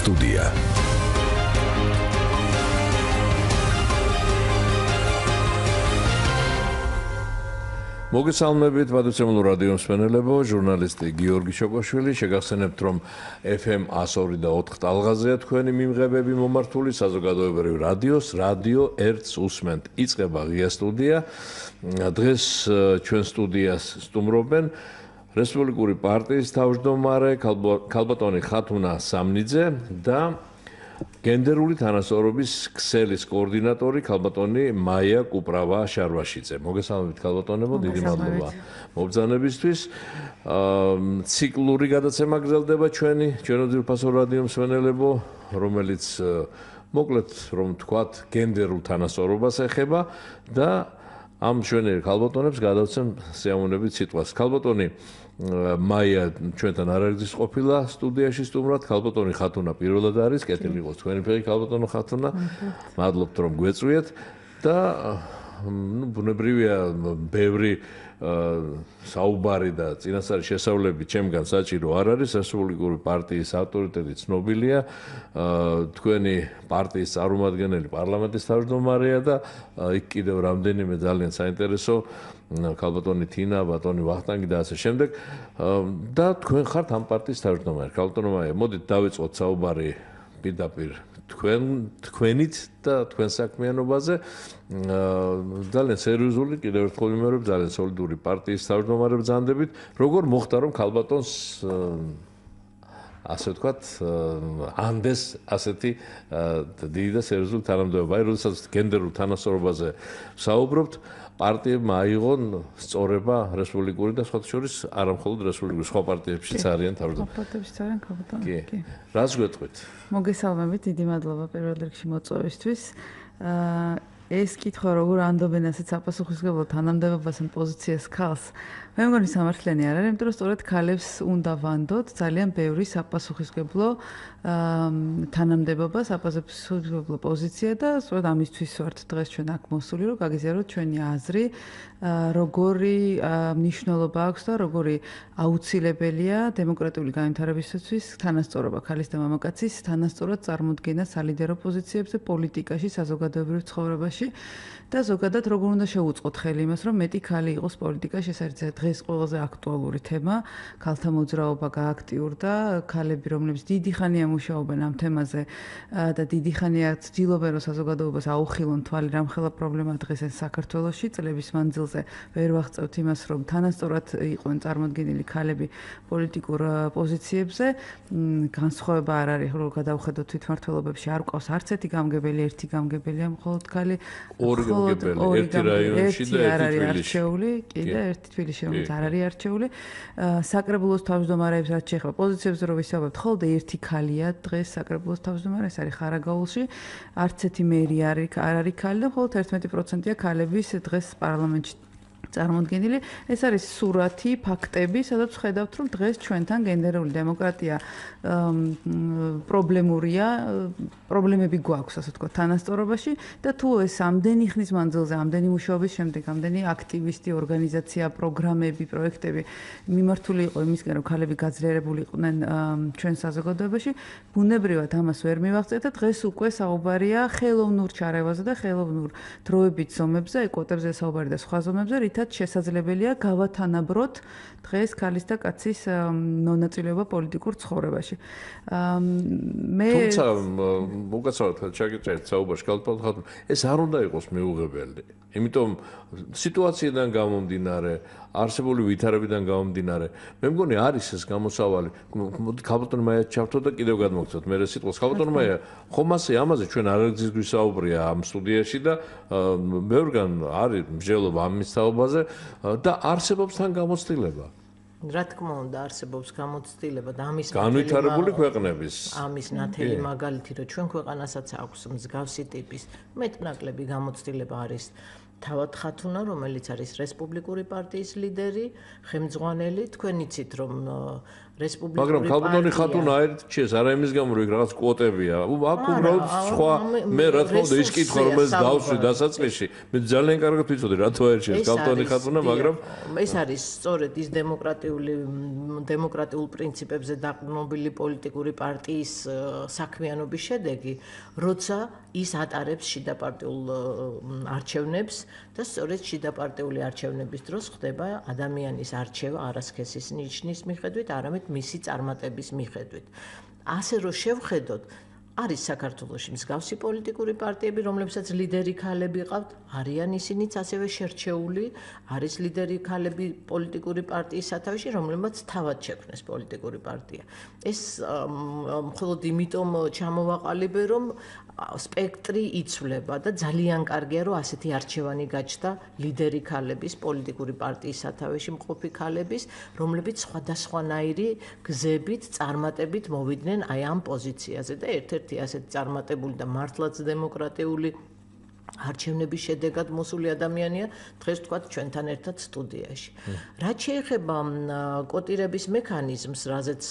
სტუდია. მოგესალმებით მადლობთ რადიო მსმენელებო, ჟურნალისტი გიორგი შოკოშვილი, შეგახსენებთ რომ FM 102.4 ტალღაზეა თქვენი მიმღებები მომართული საზოგადოებრივ რადიოს, რადიო 1-ს უსმენთ. იწყება ღია სტუდია. დღეს ჩვენ სტუდიას სტუმრობენ რესპუბლიკური პარტიის თავმჯდომარე ქალბატონი ხათუნა სამნიძე და გენდერული თანასწორობის ქსელის კოორდინატორი ქალბატონი მაია კუპრავა-შარვაშიძე. მოგესალმებით ქალბატონებო, დიდი მადლობა მობრძანებისთვის. ციკლური გადაცემა გრძელდება ჩვენო ძვირფასო რადიო მსმენელებო, რომელიც მოკლედ რომ თქვათ გენდერულ თანასწორობას ეხება და ამ შვენიერ ქალბატონებს გადავცემ სიამოვნებით სიტყვას. ქალბატონი მაია ჩვენთან არ არის ყოფილა სტუდიაში სტუმრად, ქალბატონი ხათუნა პირველად არის, კეთილი იყოს თქვენი ფეხი ქალბატონო ხათუნა. მადლობთ რომ გვეწვიეთ და ბუნებრივია ბევრი საუბარი და წინასწარი შესავლები ჩემგან საჭირო არ არის, რესპუბლიკური პარტიის ავტორიტეტი ცნობილია, თქვენი პარტიის წარმომადგენელი პარლამენტის თავმჯდომარეა და იქ კიდევ რამდენიმე ძალიან საინტერესო ქალბატონი თინა, ბატონი ვახტანგი და ასე შემდეგ და თქვენ ხართ ამ პარტიის თავმჯდომარე. ქალბატონო მაია, მოდით დავიწყოთ საუბარი პირდაპირ თქვენით და თქვენ საქმიანობაზე. ძალიან სერიოზული, კიდევ ერთხელ ვიმეორებ, ძალიან სოლიდური პარტიის თავმჯდომარე ბრძანდებით. როგორ მოხდა რომ ქალბატონს ასე ვთქვათ, ანდეს ასეთი დიდი და სერიოზული თანამდებობა. აი, როდესაც გენდერულ თანასწორობაზე საუბრობთ, პარტიებმა აიღონ სწორება რესპუბლიკური და სხვათა შორის არა მხოლოდ რესპუბლიკური, სხვა პარტიებშიც არიან თავმჯდომარე. პარტიებშიც არიან ქალბატონი. კი. რას გვეტყვით? მოგესალმებით, დიდი მადლობა პირველ რიგში მოწვევისთვის. ეს კითხვა როგორ ანდობენ ასეთ საპასუხისმგებლო თანამდებობას ან პოზიციას ქალს, მე მგონი სამართლიანი არ არის, იმიტომ რომ სწორედ ქალებს უნდა ვანდოთ ძალიან ბევრი საპასუხისმგებლო თანამდებობა, საპასუხისმგებლო პოზიცია და სწორედ ამისთვის ვართ დღეს ჩვენ აქ მოსული, რომ გაგიზიაროთ ჩვენი აზრი, როგორი მნიშვნელობა აქვს და როგორი აუცილებელია დემოკრატიული განვითარებისთვის თანასწორობა ქალის და მამაკაცის თანასწორად წარმოდგენა სალიდერო პოზიციებზე პოლიტიკაში, საზოგადოებრივ ცხოვრებაში და ზოგადად როგორ უნდა შევუწყოთ ხელი იმას, რომ მეტი ქალი იყოს პოლიტიკაში, ეს არის დღეს ყველაზე აქტუალური თემა, ქალთა მოძრაობა გააქტიურდა, ქალები, რომლებიც დიდი ხანია მუშაობენ ამ თემაზე და დიდი ხანია ცდილობენ, რომ საზოგადოებას აუხილონ თვალი რამხელა პრობლემა დღეს ეს საქართველოში, წლების მანძილზე ვერ ვაღწევთ იმას, რომ თანასწორად იყვნენ წარმოდგენილი ქალები პოლიტიკურ პოზიციებზე, განსხვავება არ არის, რომ გადავხედოთ თვითმმართველობებში არ ყავს არც ერთი გამგებელი, ერთი გამგებელია მხოლოდ ქალი, ორი გამგებელი, ერთი რაიონში და ერთი არჩეული, კი და ერთი თბილისში, რომელიც არ არის არჩეული. საკრებულოს თავმჯდომარეებს რაც შეეხება პოზიციებზე რომ ვისაუბრებთ, ხოლმე ერთი ქალია დღეს საკრებულოს თავმჯდომარე, ეს არის ხარაგაულში. არც ერთი მერი არ არის ქალი და მხოლოდ 11%-ია ქალების დღეს პარლამენტში წარმოდგენილი. ეს არის სურათი, ფაქტები, სადაც ხედავთ, რომ დღეს ჩვენთან გენდერული დემოკრატია პრობლემურია, პრობლემები გვაქვს, ასე ვთქვათ, თანასწორობაში და თუ ეს ამდენი ხნის მანძილზე, ამდენი მუშაობის შემდეგ, ამდენი აქტივისტი, ორგანიზაცია, პროგრამები, პროექტები მიმართული იყო იმისკენ, რომ ქალები გაძლიერებული იყვნენ ჩვენ საზოგადოებაში, ბუნებრივად ამას ვერ მივაღწევთ და დღეს უკვე საუბარია ხელოვნურ ჩარევაზე და ხელოვნურ დროებით ზომებზე, კვოტებზე საუბარი და სხვა ზომებზე, რითაც შესაძლებელია გავათანაბროთ დღეს ქალის და კაცის მონაწილეობა პოლიტიკურ ცხოვრებაში. თუმცა მოგაცავთ ჩაგიწერეთ საუბარში ქალბატონო, ეს არ უნდა იყოს მიუღებელი. იმიტომ სიტუაციიდან გამომდინარე, არსებული ვითარებიდან გამომდინარე, მე მგონი არის ეს გამოსავალი. მოდი ქალბატონო მაია ჩავთო და კიდევ გადმოგცეთ მე სიტყვას. ქალბატონო მაია, ხომ ამაზე ჩვენ არ არის გვისაუბრია ამ სტუდიაში და ბევრგან არის მსჯელობა ამ მისაუბაზე და არსებობს თან გამოცდილება. რა თქმა უნდა არსებობს გამოცდილება და ამის განვითარებული ქვეყნების ამის ნათელი მაგალითი რომ ჩვენ ქვეყანასაც აქვს მსგავსი ტიპის მეტნაკლები გამოცდილება არის თავად ხათუნა, რომელიც არის რესპუბლიკური პარტიის ლიდერი, ხელმძღვანელი, თქვენ იცით რომ რესპუბლიკური მაგრამ ქალბატონი ხათუნა აერთჩეს არა იმის გამო რომ რაღაც კვოტებია. აქ უბრალოდ სხვა მე რა თქმა უნდა ის კითხვა რომელიც დავსვი დასაწყისში მე ძალიან კარგად ვიცოდი რატო აერთჩეს ქალბატონი ხათუნა მაგრამ ეს არის სწორედ ის დემოკრატიულ პრინციპებზე დაყრდნობილი პოლიტიკური პარტიის საქმიანობის შედეგი, როცა ის ატარებს შიდაპარტიულ არჩევნებს და სწორედ შიდაპარტიული არჩევნების დროს ხდება ადამიანის არჩევა არასქესის ნიშნის მიხედვით, არამედ მისი წარმატების მიხედვით. ასე რომ შევხედოთ, არის საქართველოში მსგავსი პოლიტიკური პარტიები, რომლებსაც ლიდერი ქალები ყავთ, არიან ისინიც ასევე შერჩეული, არის ლიდერი ქალები პოლიტიკური პარტიის სათავეში, რომლებმაც თავად შექმნეს პოლიტიკური პარტია. ეს მხოლოდ იმიტომ ჩამოვაყალიბე, რომ სპექტრი იცვლება და ძალიან კარგია, რომ ასეთი არჩევანი გაჩნდა ლიდერი ქალების პოლიტიკური პარტიის სათავეში მყოფი ქალების, რომლებიც სხვადასხვანაირი გზებით, წარმატებით მოვიდნენ აი ამ პოზიციაზე და ერთ-ერთი ასეთი წარმატებული და მართლაც დემოკრატიული არჩევნების შედეგად მოსული ადამიანია დღეს თქვათ ჩვენთან ერთად სტუდიაში. რაც შეეხება კოტირების მექანიზმს, რაზეც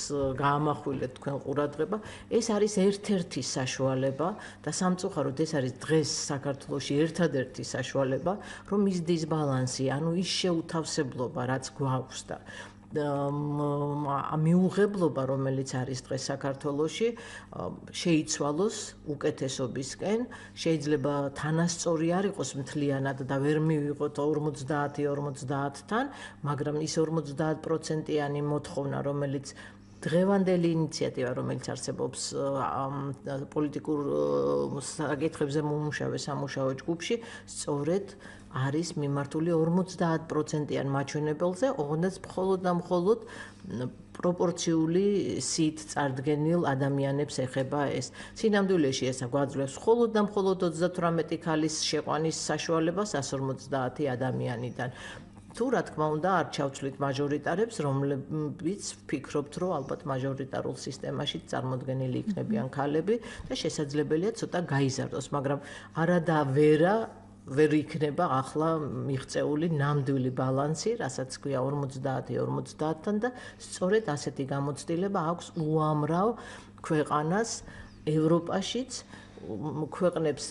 გაამახვილეთ თქვენ ყურადღება, ეს არის ერთ-ერთი საშუალება და სამწუხაროდ ეს არის დღეს საქართველოში ერთადერთი საშუალება, რომ ის დისბალანსი, ანუ ის შეუთავსებლობა, რაც გვაქვს და მიუღებლობა, რომელიც არის დღეს საქართველოში, შეიცვალოს უკეთესობისკენ, შეიძლება თანასწორი არ იყოს მთლიანად და ვერ მივიღოთ 50-50-თან, მაგრამ ის 50%-იანი მოთხოვნა, რომელიც დღევანდელი ინიციატივა, რომელიც არსებობს პოლიტიკურ საკითხებზე მომუშავე სამუშაო ჯგუფში, სწორედ არის მიმართული 50%-იან მაჩვენებელზე, ოღონდ მხოლოდ და მხოლოდ პროპორციული სით წარდგენილ ადამიანებს ეხება ეს. სინამდვილეში ეს გვაძლევს მხოლოდ და მხოლოდ 38 ქალის შეყვანის საშუალებას 150 ადამიანიდან. თუ რა თქმა უნდა არ ჩავცვლით მაჟორიტარებს, რომლებიც ვფიქრობთ, რომ ალბათ მაჟორიტარულ სისტემაში წარმოდგენილი იქნებიან ქალები და შესაძლებელია ცოტა გაიზარდოს, მაგრამ არადა ვერ იქნება ახლა მიღწეული ნამდვილი ბალანსი, რასაც ქვია 50-50-თან და სწორედ ასეთი გამოცდილება აქვს უამრავ ქვეყანას ევროპაშიც, ქვეყნებს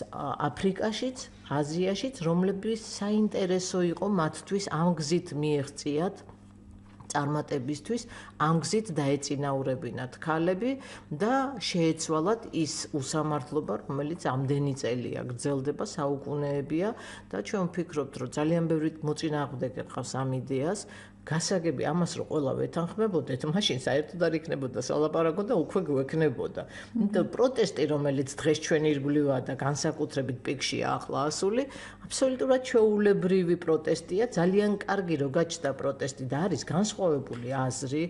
აფრიკაშიც, აზიაშიც, რომლებიც საინტერესო იყო მათთვის ამ გზით მიეღწიათ წარმატებისთვის, ამ გზით დაეწინაურებინათ ქალები და შეეცვალათ ის უსამართლობა, რომელიც ამდენი წელია გრძელდება, საუკუნეებია და ჩვენ ვფიქრობთ, რომ ძალიან ბევრი მოწინააღმდეგე ყავს ამ იდეას, გასაგები ამას რომ ყველა ვეთანხმებოდეთ, მაშინ საერთოდ არ იქნებოდა სალაპარაკო და უკვე გვექნებოდა. პროტესტი, რომელიც დღეს ჩვენ ირგვლივაა და განსაკუთრებით პიკშია ახლა ასული, აბსოლუტურად ჩვეულებრივი პროტესტია, ძალიან კარგი რომ გაჩნდა პროტესტი და არის განსხვავებული აზრი,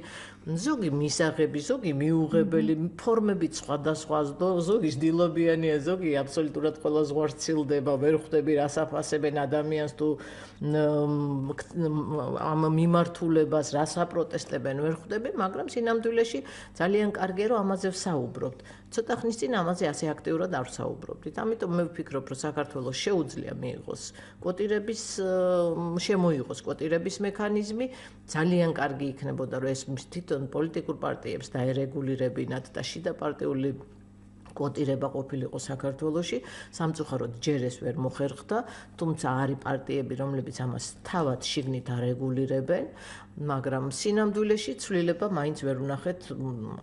ზოგი მისაღები, ზოგი მიუღებელი, ფორმებით სხვადასხვა, ზოგი დილობიანია, ზოგი აბსოლუტურად ყველა ზღვარს ცილდება, ვერ ხვდები რას აფასებენ ადამიანს თუ ამ მიმართულებას რას აპროტესტებენ ვერ ხვდები, მაგრამ სინამდვილეში ძალიან კარგია რომ ამაზე ვსაუბრობთ. ცოტა ხნის წინ ამაზე ასე აქტიურად არ ვსაუბრობდით. ამიტომ მე ვფიქრობ, რომ საქართველოს შეუძლია მიიღოს კვოტირების შემოიღოს კვოტირების მექანიზმი, ძალიან კარგი იქნებოდა რომ ეს თვითონ პოლიტიკურ პარტიებს დაერეგულირებინათ და შიდაპარტიული კვოტირება ყოფილიყო საქართველოში, სამწუხაროდ ჯერ ეს ვერ მოხერხდა, თუმცა არის პარტიები, რომლებიც ამას თავად შიგნით არეგულირებენ, მაგრამ სინამდვილეში ცვლილება მაინც ვერ ვნახეთ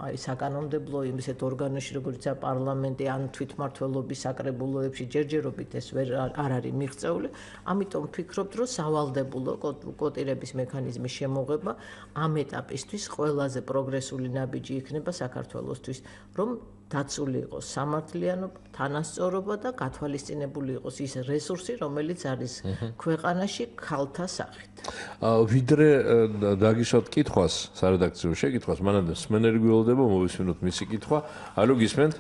აი საკანონმდებლო ისეთ ორგანოში, როგორიცაა პარლამენტი ან თვითმმართველობის საკრებულოებში ჯერჯერობით ეს არ არის მიღწეული, ამიტომ ვფიქრობთ, რომ სავალდებულო კვოტირების მექანიზმის შემოღება ამ ეტაპისთვის ყველაზე პროგრესული ნაბიჯი იქნება საქართველოსთვის, რომ დაცული იყოს სამართლიანობა, თანასწორობა და გათვალისწინებული იყოს ის რესურსი, რომელიც არის ქვეყანაში ქალთა სახით. ვიდრე დაგისვათ კითხვას, სარედაქციო შეკითხვას, მანამდე სმენელი გველოდება, მოვისმინოთ მისი კითხვა. ალო, გისმენთ?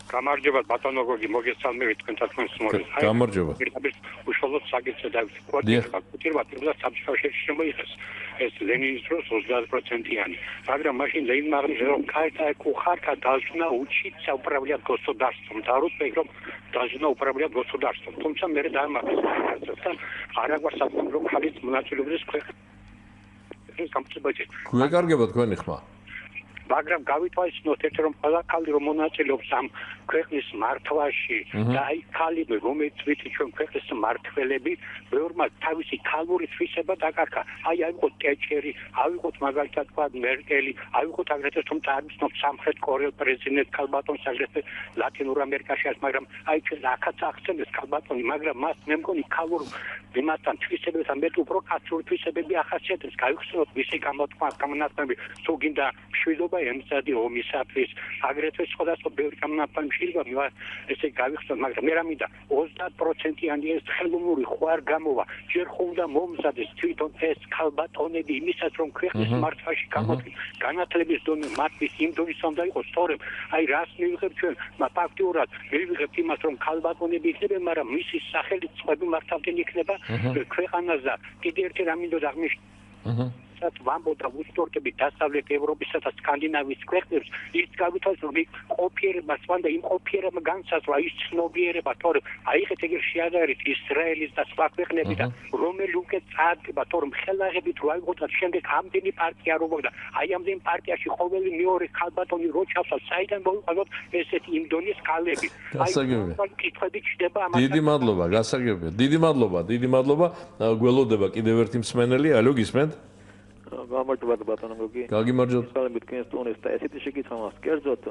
გამარჯობა ბატონო გოგი, მოგესალმებით თქვენთან მოსმენელს. გამარჯობა. უშუალოდ საკითხზე დავიწყო. კვოტირება საბჭოში შემოიღეს. ეს ლენინის დროს 20%-იანი. მაგრამ მაშინ ლენინმა აღნიშნა, რომ кухарка должна учиться управлять государством. და რუსები რომ должна управлять государством. თუმცა მე დაამახეს. არა გვასაკუთრებია რომ ხალხის მონაწილეობის ქვეყნის გამწებაში. გვეკარგება თქვენი ხმა. მაგრამ გავითვალისწინოთ ერთ რომ ყველა ქალი რომ მონაწილეობს ამ ქვეყნის მართვაში და აი ქალები რომელიც ვიცით ჩვენ ქვეყნის მართველები ბევრმა თავისი ქალური თვისება დაკარგა აი აიღოთ ტეჩერი აიღოთ მაგალითად თქვა მერკელი აიღოთ აგრეთვე რომ წარმოსნობ სამხრეთ კორეელ პრეზიდენტ ქალბატონს აგრეთვე ლათინურ ამერიკაში არის მაგრამ აი ჩვენ აქაც ახსენეს ქალბატონი მაგრამ მას მე მგონი ქალურ მიმართან თვისებებთან მეტ უფრო კაცური თვისებები ახასიათებს გაიხსენოთ მისი გამონათმები თუ გინდა მშვიდობა ემსადი ომისათვის აგრეთვე სხვადასხვა ბევრი გამონათმები მშვიდობა ესე გავიხსენოთ მაგრამ მე რა მინდა 30%-იანი ეს ხელოვნური ხო არ გამოვა ჯერ ხო უნდა მომზადეს თვითონ ეს ქალბატონები იმისაც რომ ქვეყნის მართვაში გამოდგენ განათლების დონე მათთვის იმ დონის უნდა იყოს სწორედ აი რას მივიღებ ჩვენ ფაქტიურად მივიღებთ იმას რომ ქალბატონები იქნებიან მაგრამ მისი სახელით სხვები მართავდნენ იქნება ქვეყანას და კიდე ერთი რამ მინდოდა აღნიშნო ვამბობდა უსტორკები დასავლეთ ევროპისა და სკანდინავიის ქვეყნებს ის გავითვალეს რომ ყოფიერება სვანდა იმ ყოფიერება განსაზღვრა ის ცნობიერება თორემ აიღეთ ეგერ შეადარით ისრაელის და სხვა ქვეყნები და რომელი უკვე წააგდება თორემ ხელაღებით რო აიღოთ შემდეგ ამდენი პარტია რო მოგდა აი ამდენი პარტიაში ყოველი მეორე ქალბატონი რო ჩავსვა საიდან მოვიყვანოთ ესეთი იმ დონის კალები გასაგებია კითხვები ჩდება ამას დიდი მადლობა გასაგებია დიდი მადლობა გველოდება კიდევ ერთი მსმენელი ალო გისმენთ გამარჯობა ბატონო გოგი. გაგიმარჯობთ. ისწავლებით თქვენს ტონეს და ესეთი შეკითხვა მაქვს. კერძოდ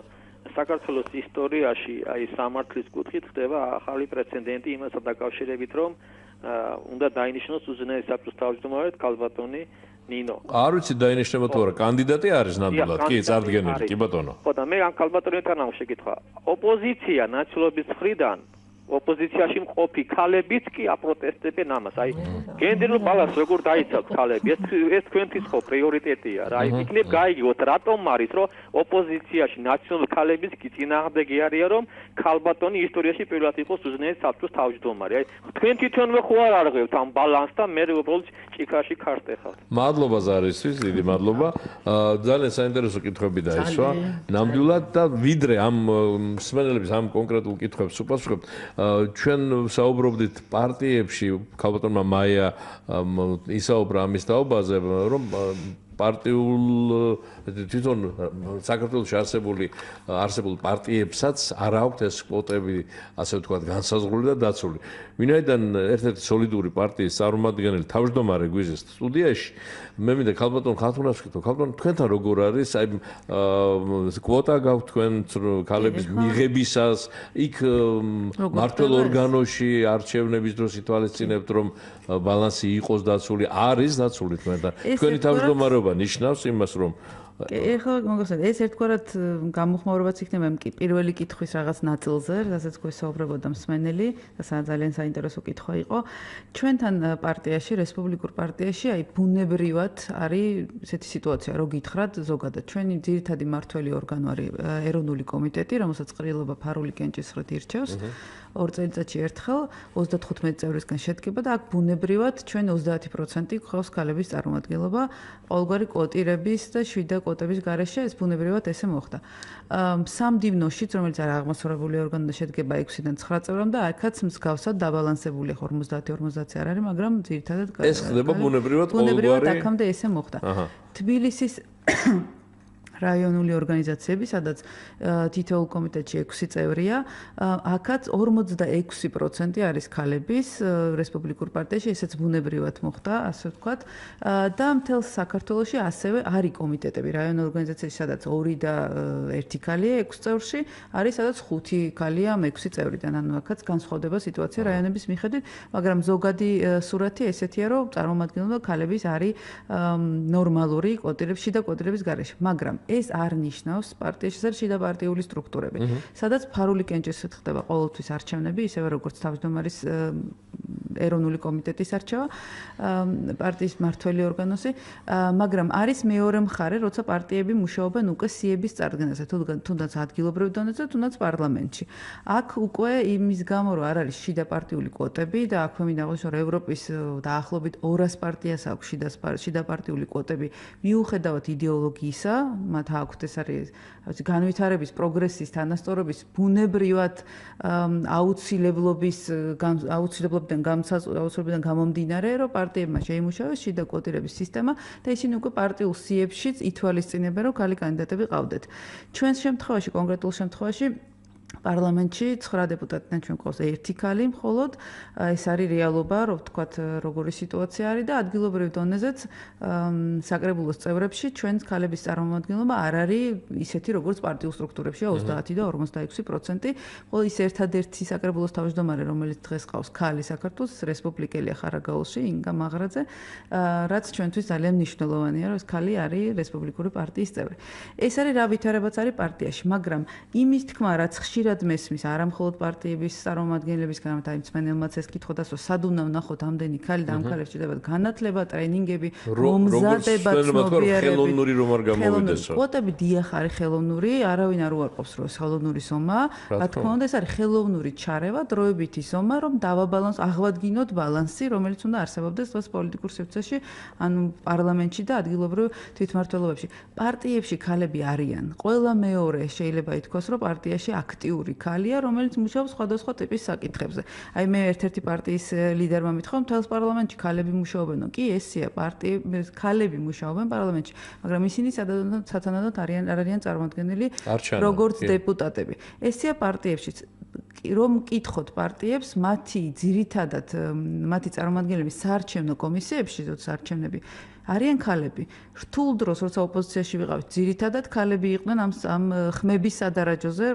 საქართველოს ისტორიაში აი სამართლის კუთხით ხდება ახალი პრეცედენტი იმასთან დაკავშირებით რომ უნდა დაინიშნოს უზენაეს საბჭოს თავმჯდომარედ ქალბატონი ნინო. არ ვიცი დაინიშნება თუ არა კანდიდატი არის ნამდვილად კი წარდგენილი კი ბატონო. ხო და მე ამ ქალბატონებთან ამ შეკითხვა. ოპოზიცია ნაცვლობის მხრიდან ოპოზიციაში მყოფი ქალებიც კი აპროტესტებენ ამას. აი გენდერულ ბალანს როგორ დაიცავთ ქალები? ეს თქვენთვის ხო პრიორიტეტია რა. აი იქნებ გაიგოთ რატომ არის რომ ოპოზიციაში ნაციონალ ქალებიც კი წინააღმდეგი არიან რომ ქალბატონი ისტორიაში პირველად იყოს უზენაეს საბჭოს თავმჯდომარე. აი თქვენ თვითონვე ხო არ არღებთ ამ ბალანსს და მე უბრალოდ ჭიქაში ქარტეხავთ. მადლობა ზარისთვის, დიდი მადლობა. ძალიან საინტერესო კითხვები დაისვა. ნამდვილად და ვიდრე ამ მსმენელების ამ კონკრეტულ კითხვებს უპასუხებთ ჩვენ საუბრობდით პარტიებში ქალბატონმა მაია ისაუბრა ამის თაობაზე რომ პარტიულ თვითონ საქართველოში არსებულ პარტიებსაც არ აქვთ ეს კვოტები ასე ვთქვათ განსაზღვრული და დაცული. ვინაიდან ერთ-ერთი სოლიდური პარტიის წარმომადგენელი თავმჯდომარე გვიზეს სტუდიაში მე მინდა ქალბატონ ხათუნას ვკითხო ქალბატონ თქვენთან როგორ არის აი კვოტა გაქვთ თქვენ ქალების მიღებისას იქ მმართველ ორგანოში არჩევნების დროს ითვალისწინებთ რომ ბალანსი იყოს დაცული არის დაცული თქვენთან თქვენი თავმჯდომარეობა ნიშნავს იმას რომ ეხლა მოგახსენეთ ეს ერთგვარად გამოხმაურებაც იქნება იმ პირველი კითხვის რაღაც ნაწილზე, რასაც გვესაუბრებოდა მსმენელი და ძალიან საინტერესო კითხვა იყო. ჩვენთან პარტიაში, რესპუბლიკურ პარტიაში, აი ბუნებრივად არის ესეთი სიტუაცია, რომ გითხრათ ზოგადად ჩვენი ძირითადი მმართველი ორგანო არის ეროვნული კომიტეტი, რომელსაც ყრილობა ფარული კენჭისყრით ირჩევს. 2 წელიწადში ერთხელ 35 წევრისგან შედგება და აქ ბუნებრივად ჩვენ 30% გვყავს ქალების წარმომადგენლობა ყოველგვარი კვოტირების და შვიდა კვოტების გარეშე ეს ბუნებრივად ესე მოხდა. სამდივნოშიც რომელიც არის აღმასრულებელი ორგანო და შედგება 6-დან 9 წევრამდე აქაც მსგავსად დაბალანსებული 50-50 არ არის, მაგრამ ძირითადად ეს ხდება ბუნებრივად ყოველგვარი ბუნებრივად აქამდე ესე მოხდა. თბილისის რაიონული ორგანიზაციები, სადაც თითოეულ კომიტეტში 6 წევრია, აქაც 46% არის ქალების რესპუბლიკურ პარტიაში, ესეც ბუნებრივად მოხდა, ასე ვთქვათ, და მთელ საქართველოში ასევე არის კომიტეტები, რაიონული ორგანიზაციები, სადაც 2 და 1 ქალია 6 წევრში, არის სადაც 5 ქალია 6 წევრიდან, ანუ აქაც განსხვავდება სიტუაცია რაიონების მიხედვით, მაგრამ ზოგადი სურათი ესეთია, რომ წარმომადგენლობა ქალების არის ნორმალური კვოტირებში და კვოტირების გარეშე, მაგრამ ეს არ ნიშნავს პარტიაში არის შიდა პარტიული სტრუქტურები, სადაც ფარული კენჭისყრით ხდება ყოველთვის არჩევნები, ისევე როგორც თავმჯდომარის ეროვნული კომიტეტის არჩევა, პარტიის მმართველი ორგანოსი, მაგრამ არის მეორე მხარე, როცა პარტიები მუშაობენ უკვე სიების წარდგენაზე, თუნდაც ადგილობრივ დონეზე, თუნდაც პარლამენტში. აქ უკვე იმის გამო, რომ არ არის შიდა პარტიული კვოტები და აქვე მინდა აღნიშნო, რომ ევროპის დაახლოებით 200 პარტიას აქვს შიდა პარტიული კვოტები, მიუხედავად იდეოლოგიისა, მათ აქვთ ეს არის განვითარების პროგრესის თანასწორობის ბუნებრივად აუცილებლობიდან გამომდინარე, რომ პარტიებმა შეიმუშავეს შიდა კვოტირების სისტემა და ისინი უკვე პარტიულ სიებშიც ითვალისწინებენ, რომ ქალი კანდიდატები ყავდეთ. ჩვენს შემთხვევაში, კონკრეტულ შემთხვევაში პარლამენტში 9 დეპუტატიდან ჩვენ გვყავს ერთი ქალი მხოლოდ ეს არის რეალობა რომ ვთქვათ როგორი სიტუაცია არის და ადგილობრივ დონეზეც საკრებულოს წევრებში ჩვენს ქალების წარმომადგენლობა არ არის ისეთი როგორც პარტიულ სტრუქტურებშია 30 და 46%. ხოლო ის ერთადერთი საკრებულოს თავმჯდომარე რომელიც დღეს ყავს ქალი საქართველოს რესპუბლიკელია ხარაგაულში ინგა მაღრაძე რაც ჩვენთვის ძალიან მნიშვნელოვანია რომ ეს ქალი არის რესპუბლიკური პარტიის წევრი. ეს არის რა ვითარებაც არის პარტიაში, მაგრამ იმის თქმა რაც ხშირად მესმის არა მხოლოდ პარტიების წარმომადგენლებისგან, მაგრამ მწმენელმაც ეს კითხოდას, რომ სად უნდა ვნახოთ ამდენი ქალი და ამ ქალებს ჭირდებათ განათლება, ტრენინგები, მომზადება, ცნობიერები. ხელოვნური რომ არ გამოვიდესო. კვოტები დიახ არის ხელოვნური, არავინ არ უარყოფს რომ ეს ხელოვნური ზომა, რა თქმა უნდა ეს არის ხელოვნური ჩარევა, დროებითი ზომა, რომ აღვადგინოთ ბალანსი, რომელიც უნდა არსებობდეს დღეს პოლიტიკურ სივრცეში, ანუ პარლამენტში და ადგილობრივ თვითმმართველობებში. პარტიებში ქალები არიან. ყველა მეორე შეიძლება ითქვას, რომ პარტიაში აქტიური ქალია, რომელიც მუშაობს სხვადასხვა ტიპის საკითხებზე. აი მე ერთ-ერთი პარტიის ლიდერმა მითხრა, მთელს პარლამენტში ქალები მუშაობენო. კი, ესეა, ქალები მუშაობენ პარლამენტში, მაგრამ ისინი სათანადოდ არ არიან წარმოადგენელი როგორც დეპუტატები. ესეა პარტიებშიც. რომ მკითხოთ პარტიებს, მათი ძირითადად მათი წარმომადგენლები საარჩევნო კომისიებში, საარჩევნები არიან ქალები. რთულ დროს, როცა ოპოზიციაში ვიყავით, ძირითადად ქალები იყვნენ ამ ხმების სადარაჯოზე,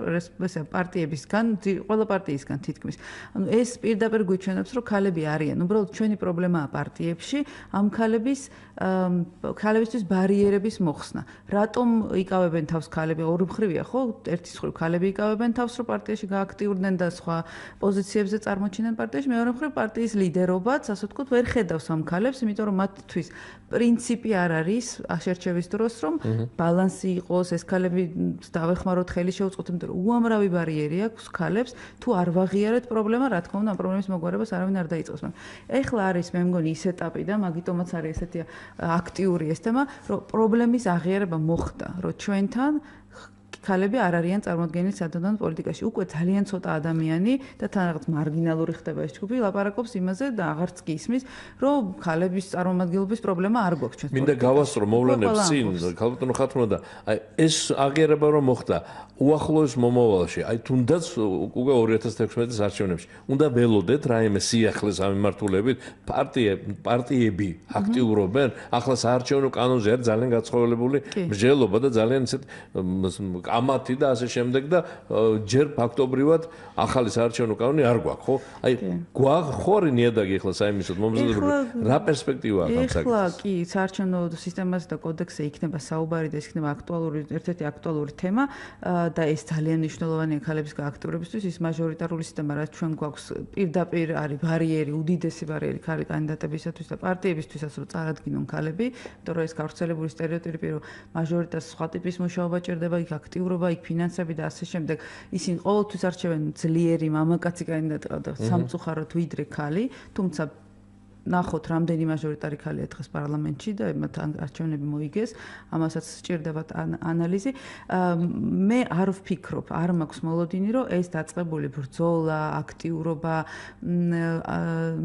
ესე პარტიებისგან, ყველა პარტიისგან თითქმის. ანუ ეს პირდაპირ გვიჩვენებს, რომ ქალები არიან. უბრალოდ ჩვენი პრობლემაა პარტიებში ამ ქალებისთვის ბარიერების მოხსნა. რატომ იკავებენ თავს ქალები? ორი მხრივია, ხო? ერთის მხრივ ქალები იკავებენ თავს, რომ პარტიაში გააქტიურდნენ და სხვა პოზიციებზე წარმოჩინენ პარტიაში, მეორე მხრივ პარტიის ლიდერობაც, ასე ვთქვათ, ვერ ხედავს ამ ქალებს, იმიტომ რომ მათთვის პრინციპი არ არის აღშერჩევის დროს, რომ ბალანსი იყოს, ეს ქალები დავეხმაროთ, ხელი შეუწყოთ, იმიტომ რომ უამრავი ბარიერი აქვს ქალებს, თუ არ ვაღიარეთ პრობლემა, რა თქმა უნდა, ამ პრობლემის მოგვარებას არავინ არ დაიწყოს. ეხლა არის მე მგონი ის ეტაპი და მაგიტომაც არის ესეთი აქტიური ეს თემა, რომ პრობლემის აღიარება მოხდა, რომ ჩვენთან ქალები არ არიან წარმოადგენელი სადონდან პოლიტიკაში. უკვე ძალიან ცოტა ადამიანი და თან რაღაც მარგინალური ხდება ეს ჯგუფი, ლაპარაკობს იმაზე და აღარც კი ისმის, რომ ქალების წარმომადგენლობის პრობლემა არ გვაქვს ჩვენ. მინდა გავასწრო მოვლენებს წინ, ქალბატონო ხათუნა და აი ეს აღიარება რომ მოხდა უახლოეს მომავალში, აი თუნდაც უკვე 2016 არჩევნებში უნდა ველოდეთ რაიმე სიახლეს ამ მიმართულებით პარტიები აქტიურობენ, ახლა საარჩევნო კანონზე არის ძალიან გაცხოველებული მსჯელობა და ძალიან ისეთ ამათი და ასე შემდეგ და ჯერ ფაქტობრივად ახალი საარჩევნო კანონი არ გვაქვს, ხო? აი გვაქვს ნიადაგი ახლა საიმისოდ მომზადებული. რა პერსპექტივა აქვს ამ საკითხს? ახლა კი საარჩევნო სისტემაზე და კოდექსზე იქნება საუბარი და ეს იქნება აქტუალური ერთ-ერთი აქტუალური თემა და ეს ძალიან მნიშვნელოვანია ქალების გააქტიურებისთვის. ის მაჟორიტარული სისტემა, რაც ჩვენ გვაქვს, პირდაპირ არის ბარიერი, უდიდესი ბარიერი ქალი კანდიდატებისათვის და პარტიებისთვისაც, რომ წარადგინონ ქალები, იმიტომ რომ ეს გავრცელებული სტერეოტიპი, რომ მაჟორიტას სხვა ტიპის მუშაობა ჭირდება, იქ აქტიურობა, იქ ფინანსები და ასე შემდეგ. ისინი ყოველთვის არჩევენ ძლიერი მამაკაცი კანდიდატი და სამწუხაროდ ვიდრე ქალი, თუმცა ნახოთ რამდენი მაჟორიტარი ქალია დღეს პარლამენტში და მათ არჩევნები მოიგეს, ამასაც სჭირდებათ ანალიზი. მე არ ვფიქრობ, არ მაქვს მოლოდინი, რომ ეს დაწყებული ბრძოლა, აქტიურობა,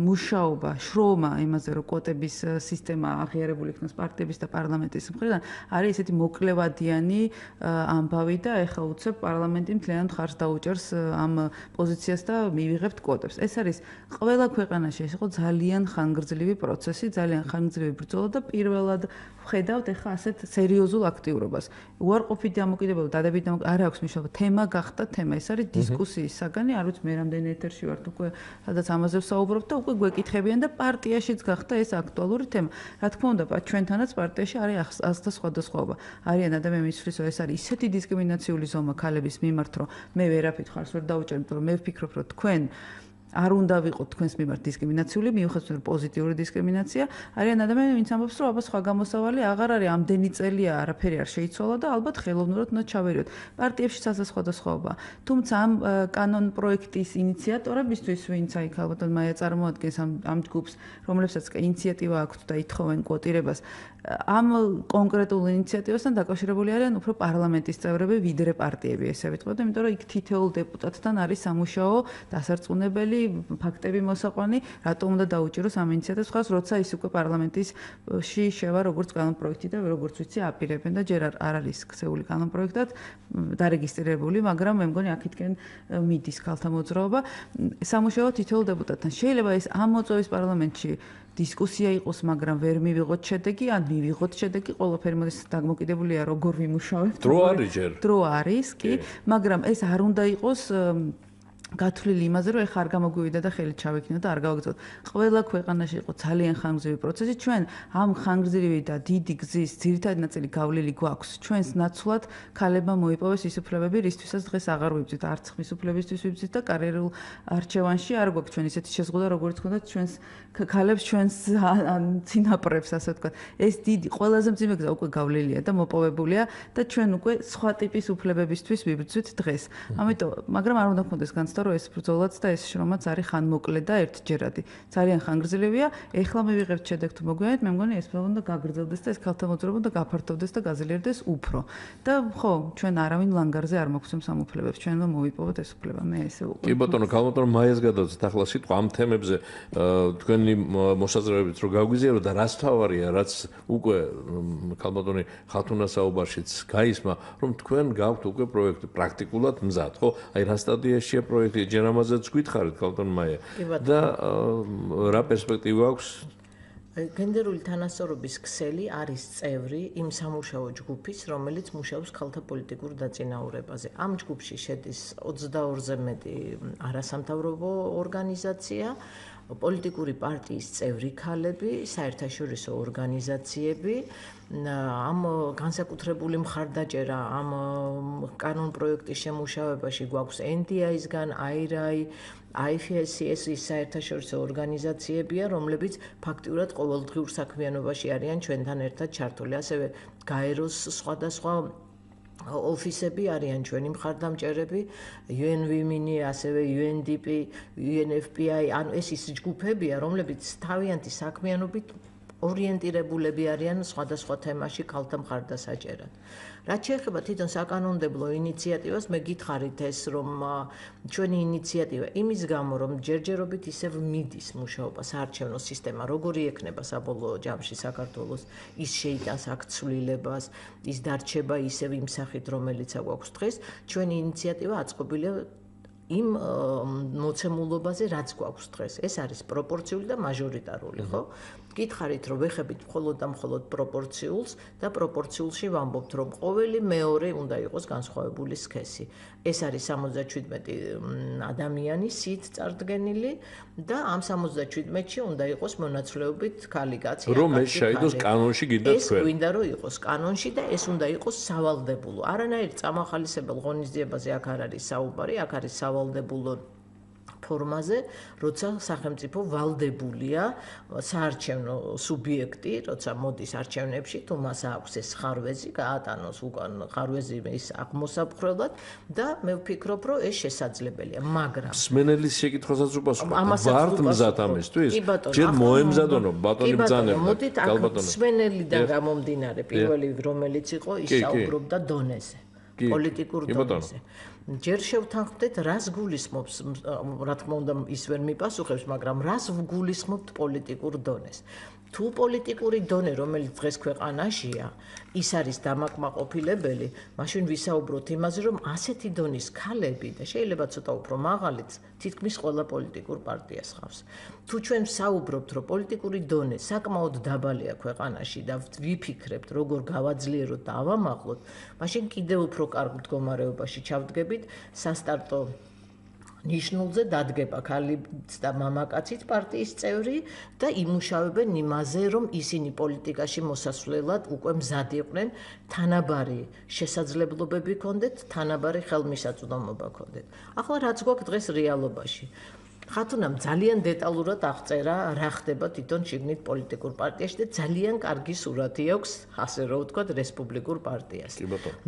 მუშაობა, შრომა იმაზე, რომ კვოტების სისტემა აღიარებული იქნას პარტიების და პარლამენტის მხრიდან, არის ესეთი მოკლევადიანი ამბავი და ეხლა უცებ პარლამენტი მთლიანად ხარს დაუჭერს ამ პოზიციას და მივიღებთ კვოტებს. ეს არის ყველა ქვეყანაში, ეს იყო ძალიან ხანგრძლივი პროცესი, ძალიან ხანგრძლივი ბრძოლა და პირველად ვხედავთ ახლა ასეთ სერიოზულ აქტიურობას. უარყოფით დამოკიდებულება, დადებით არ აქვს მნიშვნელობა, თემა გახდა თემა. ეს არის დისკუსიის საგანი, არ ვიცი მე რამდენი ეთერში ვართ უკვე, სადაც ამაზე ვსაუბრობთ და უკვე გვეკითხებიან და პარტიაშიც გახდა ეს აქტუალური თემა. რა თქმა უნდა, ჩვენთანაც პარტიაში არის ახსნა სხვადასხვაობა. არიან ადამიანები, ვისთვისო ეს არის ისეთი დისკრიმინაციული ზომა ქალების მიმართ, რომ მე ვერაფრით ხარს ვერ დაუჭერ, იმიტომ რომ მე ვფიქრობ, რომ თქვენ არ უნდა ვიყოთ თქვენს მიმართ დისკრიმინაციული, მიუხედავად პოზიტიური დისკრიმინაცია, არიან ადამიანები, ვინც ამბობს, რომ აბა სხვა გამოსავალი აღარ არის, ამდენი წელია არაფერი არ შეიცვალა და ალბათ ხელოვნურად უნდა ჩავერიოთ. პარტიებში სხვადასხვაობა. თუმცა ამ კანონ პროექტის ინიციატორებისთვის, ვინც აი ალბათ მაია წარმოადგენს ამ ჯგუფს, რომლებსაც ინიციატივა აქვთ და ითხოვენ კვოტირებას, ამ კონკრეტულ ინიციატივასთან დაკავშირებული არიან უფრო პარლამენტის წევრები, ვიდრე პარტიები, ესე ვიტყოდ, იმიტომ რომ იქ თითოეულ დეპუტატთან არის სამუშაო, დასარწმუნებელი, ფაქტები მოსაყვანი, რატომ უნდა დაუჭიროს ამ ინიციატივას, ხავს, როცა ის უკვე პარლამენტში შევა როგორც კანონპროექტი და როგორც ვიცი, აპირებენ და ჯერ არ არის ქცეული კანონპროექტად დარეგისტრირებული, მაგრამ მე მგონი აქეთკენ მიდის ქალთა მოძრაობა. სამუშაო თითოეულ დეპუტატთან. შეიძლება ეს ამ მოწვევის პარლამენტში დისკუსია იყოს, მაგრამ ვერ მივიღოთ შედეგი, ან მივიღოთ შედეგი, ყველაფერი მოდის დაგმოკიდებულია, როგორ ვიმუშავებთ. დრო არის ჯერ. დრო არის, კი, მაგრამ ეს არ უნდა იყოს გათვლილი იმაზე, რომ ეხა არ გამოგვივიდა და ხელით ჩავექნა და არ გავაგზავნოთ. ყველა ქვეყანაში იყო ძალიან ხანგრძლივი პროცესი. ჩვენ ამ ხანგრძლივი და დიდი გზის ძირითადი ნაწილი გავლილი გვაქვს. ჩვენს ნაცვლად ქალებმა მოიპოვეს ის უფლებები, რისთვისაც დღეს აღარ ვიბძით. არც ხმის უფლებისთვის ვიბძით და კარიერულ არჩევანში არ გვაქვს ჩვენ ისეთი შეზღუდვა, როგორც ჰქონდათ ჩვენს ქალებს, ჩვენს წინაპრებს, ასე ვთქვათ. ეს დიდი ყველაზე მძიმე გზა უკვე გავლილია და მოპოვებულია და ჩვენ უკვე სხვა ტიპის უფლებებისთვის ვიბძვით დღეს. ამიტომ, მაგრამ არ უნდა გქონდეს განცდა რომ ეს ბრძოლაც და ეს შრომაც არის ხანმოკლე და ერთჯერადი. ძალიან ხანგრძლივია. ეხლა მივიღებთ შედეგ თუ მოგვიანებით, მე მგონი ეს უნდა გაგრძელდეს და ეს ქალთა მოძრაობა და გაფართოვდეს და გაზიარდეს უფრო. და ხო, ჩვენ არავინ ლანგარზე არ მოგვცემს ამ უფლებებს. ჩვენმა მოვიპოვოთ ეს უფლება. მე ესე ვუყურებ. კი ბატონო, ქალბატონო მაიას გადავწეთ ახლა სიტყვა ამ თემებზე თქვენი მოსაზრებით რომ გაგვიზიარო და რაც თავარია, რაც უკვე ქალბატონი ხათუნა საუბარშიც გაისმა, რომ თქვენ გაქვთ უკვე პროექტი პრაქტიკულად მზად, ხო? აი რა სტადიაშია პროექტი ჯერ ამაზეც გითხარით ქალბატონ მაია და რა პერსპექტივა აქვს? გენდერული თანასწორობის ქსელი არის წევრი იმ სამუშაო ჯგუფის, რომელიც მუშაობს ქალთა პოლიტიკურ დაწინაურებაზე. ამ ჯგუფში შედის 22-ზე მეტი არასამთავრობო ორგანიზაცია, პოლიტიკური პარტიის წევრი ქალები, საერთაშორისო ორგანიზაციები, ამ განსაკუთრებული მხარდაჭერა ამ კანონპროექტის შემუშავებაში გვაქვს NDI-სგან, IRI, IFSC-ის საერთაშორისო ორგანიზაციებია, რომლებიც ფაქტიურად ყოველდღიურ საქმიანობაში არიან ჩვენთან ერთად ჩართული. ასევე გაეროს სხვადასხვა ოფისები არიან ჩვენი მხარდამჭერები, UN Women, ასევე UNDP, UNFPA, ანუ ეს ის ჯგუფებია, რომლებიც თავიანთი საქმიანობით ორიენტირებულები არიან სხვადასხვა თემაში ქალთა მხარდასაჭერად. რაც შეეხება თვითონ საკანონმდებლო ინიციატივას, მე გითხარით ეს, რომ ჩვენი ინიციატივა იმის გამო, რომ ჯერჯერობით ისევ მიდის მუშაობა საარჩევნო სისტემა, როგორი ექნება საბოლოო ჯამში საქართველოს, ის შეიტანს აქ ცვლილებას, ის დარჩება ისევ იმ სახით, რომელიც აგვაქვს დღეს, ჩვენი ინიციატივა აწყობილია იმ მოცემულობაზე, რაც გვაქვს დღეს. ეს არის პროპორციული და მაჟორიტარული, ხო? გითხარით, რომ ვეხებით მხოლოდ და მხოლოდ პროპორციულს და პროპორციულში ვამბობთ, რომ ყოველი მეორე უნდა იყოს განსხვავებული სქესი. ეს არის 77 ადამიანი სით წარდგენილი და ამ 77-ში უნდა იყოს მონაცვლეობით ქალი კაცი. რომ ეს შეიდოს კანონში გინდა თქვენ. ეს გვინდა რომ იყოს კანონში და ეს უნდა იყოს სავალდებულო. არანაირ წამახალისებელ ღონისძიებაზე აქ არ არის საუბარი, აქ არის სავალდებულო ფორმაზე, როცა სახელმწიფო ვალდებულია საარჩევნო სუბიექტი, როცა მოდის არჩევნებში, თუ მას აქვს ეს ხარვეზი, გაატანოს უკან ხარვეზი ის აღმოსაფხრელად და მე ვფიქრობ, რომ ეს შესაძლებელია, მაგრამ მსმენელის შეკითხვასაც უპასუხოთ. ვართ მზად ამისთვის? ჯერ მოემზადონო ბატონი ბრძანება. მოდით აქ მსმენელიდან გამომდინარე პირველი რომელიც იყო, ის საუბრობდა დონეზე. პოლიტიკურ დონეზე. ჯერ შევთანხმდეთ, რას გულისხმობს, რა თქმა უნდა, ის ვერ მიპასუხებს, მაგრამ რას ვგულისხმობთ პოლიტიკურ დონეს. თუ პოლიტიკური დონე, რომელიც დღეს ქვეყანაშია, ის არის დამაკმაყოფილებელი, მაშინ ვისაუბროთ იმაზე, რომ ასეთი დონის ქალები და შეიძლება ცოტა უფრო მაღალიც, თითქმის ყველა პოლიტიკურ პარტიას ხავს. თუ ჩვენ ვსაუბრობთ, რომ პოლიტიკური დონე საკმაოდ დაბალია ქვეყანაში და ვიფიქრებთ, როგორ გავაძლიეროთ და ავამაღლოთ, მაშინ კიდევ უფრო კარგ მდგომარეობაში ჩავდგებით სასტარტო ნიშნულზე დადგება ქალიც და მამაკაციც პარტიის წევრი და იმუშავებენ იმაზე, რომ ისინი პოლიტიკაში მოსასვლელად უკვე მზად იყვნენ, თანაბარი შესაძლებლობები ჰქონდეთ, თანაბარი ხელმისაწვდომობა ჰქონდეთ. ახლა რაც გვაქვს დღეს რეალობაში. ხათუნამ ძალიან დეტალურად აღწერა, რა ხდება თვითონ შიგნით პოლიტიკურ პარტიაში და ძალიან კარგი სურათი აქვს, ასე რომ ვთქვათ, რესპუბლიკურ პარტიას.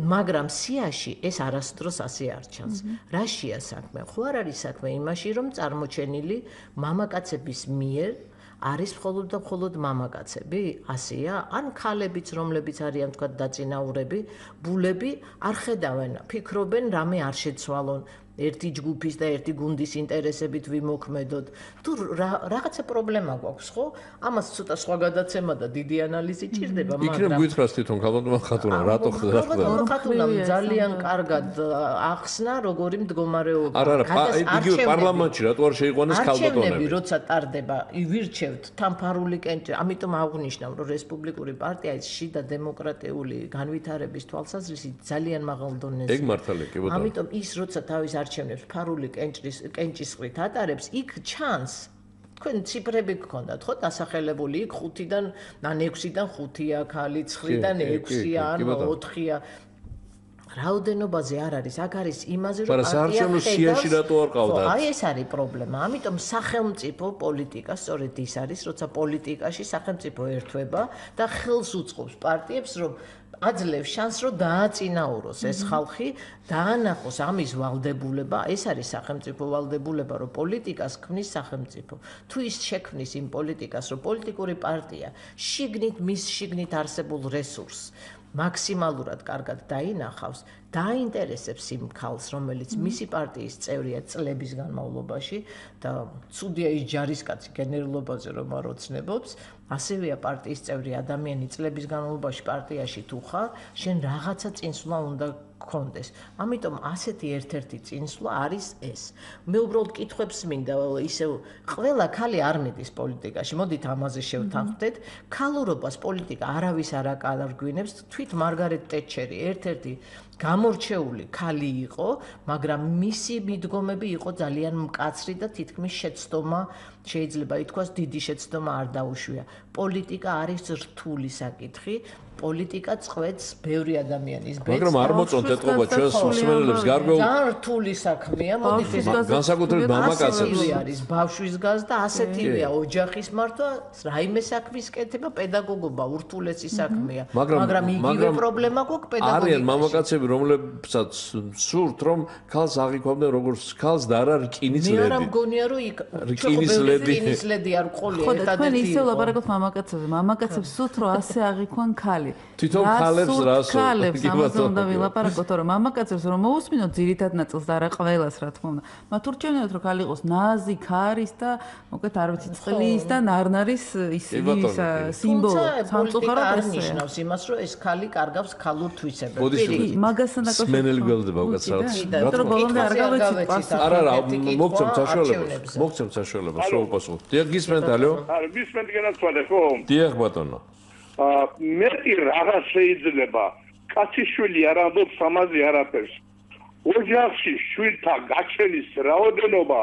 მაგრამ სიაში ეს არასდროს ასე არ ჩანს. რაშია საქმე? ხო არ არის საქმე იმაში, რომ წარმოჩენილი მამაკაცების მიერ არის მხოლოდ და მხოლოდ მამაკაცები? ასეა? ან ქალებიც, რომლებიც არიან თქვა დაწინაურები, ბულები არ ხედავენ, ფიქრობენ რამე არ შეცვალონ. ერთი ჯგუფის და ერთი გუნდის ინტერესებით ვიმოქმედოთ. თუ რაღაცა პრობლემა გვაქვს, ხო? ამას ცოტა სხვა გადაცემა და დიდი ანალიზი ჭირდება, მაგრამ იქნებ გითხრას თვითონ ქალბატონმა ხატუნა, რატო ხატუნამ ძალიან კარგად ახსნა, როგორი მდგომარეობა. არა, იგივე პარლამენტში რატო არ შეიყვანეს ქალბატონები? არჩევნები როცა ტარდება, ვირჩევთ თანფარული კენჭი, ამიტომ აღნიშნავ, რომ რესპუბლიკური პარტია ის შიდა დემოკრატიული განვითარების თვალსაზრისით ძალიან მაღალ დონეზე. ეგ მართალია, კი ბატონო. ამიტომ ის როცა თავის არჩევნებს ფარული კენჭისყრით ატარებს, იქ ჩანს თქვენ ციფრები გქონდათ, ხო, დასახელებული იქ 5-დან ან 6-დან 5-ია ქალი, 9-დან 6-ია ან 4-ია. რაოდენობაზე არ არის, აქ არის იმაზე, რომ საარჩევნო სიაში რატო არ ყავდათ? აი ეს არის პრობლემა. ამიტომ სახელმწიფო პოლიტიკა სწორედ ის არის, როცა პოლიტიკაში სახელმწიფო ერთვება და ხელს უწყობს პარტიებს, რომ აძლევს შანსს, რომ დააწინაუროს ეს ხალხი, დაანახოს ამის ვალდებულება, ეს არის სახელმწიფო ვალდებულება, რომ პოლიტიკას ქმნის სახელმწიფო. თუ ის შექმნის იმ პოლიტიკას, რომ პოლიტიკური პარტია შიგნით მის შიგნით არსებულ რესურსს მაქსიმალურად კარგად დაინახავს, დაინტერესებს იმ ქალს, რომელიც მისი პარტიის წევრია წლების განმავლობაში და ცუდია ის ჯარისკაცი გენერლობაზე რომ არ ოცნებობს, ასევეა პარტიის წევრი ადამიანი წლების განმავლობაში პარტიაში თუ ხარ, შენ რაღაცა წინსვლა უნდა გქონდეს. ამიტომ ასეთი ერთ-ერთი წინსვლა არის ეს. მე უბრალოდ კითხვებს მინდა, ისევ ყველა ქალი არ მიდის პოლიტიკაში. მოდით ამაზე შევთანხმდეთ. ქალურობას პოლიტიკა არავის არ აკარგვინებს. თვით მარგარეტ ტეტჩერი ერთ-ერთი გამორჩეული ქალი იყო, მაგრამ მისი მიდგომები იყო ძალიან მკაცრი და თითქმის შეცდომა, შეიძლება ითქვას, დიდი შეცდომა არ დაუშვია. პოლიტიკა არის რთული საკითხი. პოლიტიკა წყვეტს ბევრი ადამიანის ბედს. მაგრამ არ მოწონთ ეთყობა ჩვენს მსმენელებს გარკვეულ ძალიან რთული საქმეა. მოდით განსაკუთრებით მამაკაცებს არის ბავშვის გაზ და ასეთივეა ოჯახის მართვა, რაიმე საქმის კეთება, პედაგოგობა ურთულესი საქმეა. მაგრამ იგივე პრობლემა გვაქვს პედაგოგიკაში. არიან მამაკაცები, რომლებსაც სურთ, რომ ქალს აღიქვამდნენ როგორც ქალს და არა რკინის ლედი. მე არ მგონია, რომ იქ რკინის ლედი არ ყოლია ერთადერთი. ხო, თქვენ ისე ლაპარაკობთ მამაკაცებზე. მამაკაცებს სურთ, რომ ასე აღიქვან ქალი. თვითონ ქალებს რას ქალებს ამაზე უნდა ვილაპარაკოთ, რომ მამაკაცებს რომ მოусმინოთ ძირითად ნაწილს და არა ყველას, რა თქმა უნდა. მათ ურჩევნიათ, რომ ქალი იყოს ნაზი, ქარის და მოკეთ არ ვიცი წყლის და ნარნარის ის სიმბოლო. სამწუხაროდ არ ნიშნავს იმას, რომ ეს ქალი კარგავს ქალურ თვისებებს. მაგასთან დაკავშირებით სმენელი გველდება უკაცრავად. რატომ ბოლომდე არ გავეცით პასუხი? არა, მოგცემთ საშუალებას. მოგცემთ საშუალებას, სულ პასუხი. დიახ, გისმენთ, ალო? არა, გისმენთ განაცვალე, ხო? დიახ, ბატონო. მეტი რაღაც შეიძლება კაციშვილი არ ამბობს ამაზე არაფერს. ოჯახში შვილთა გაჩენის რაოდენობა,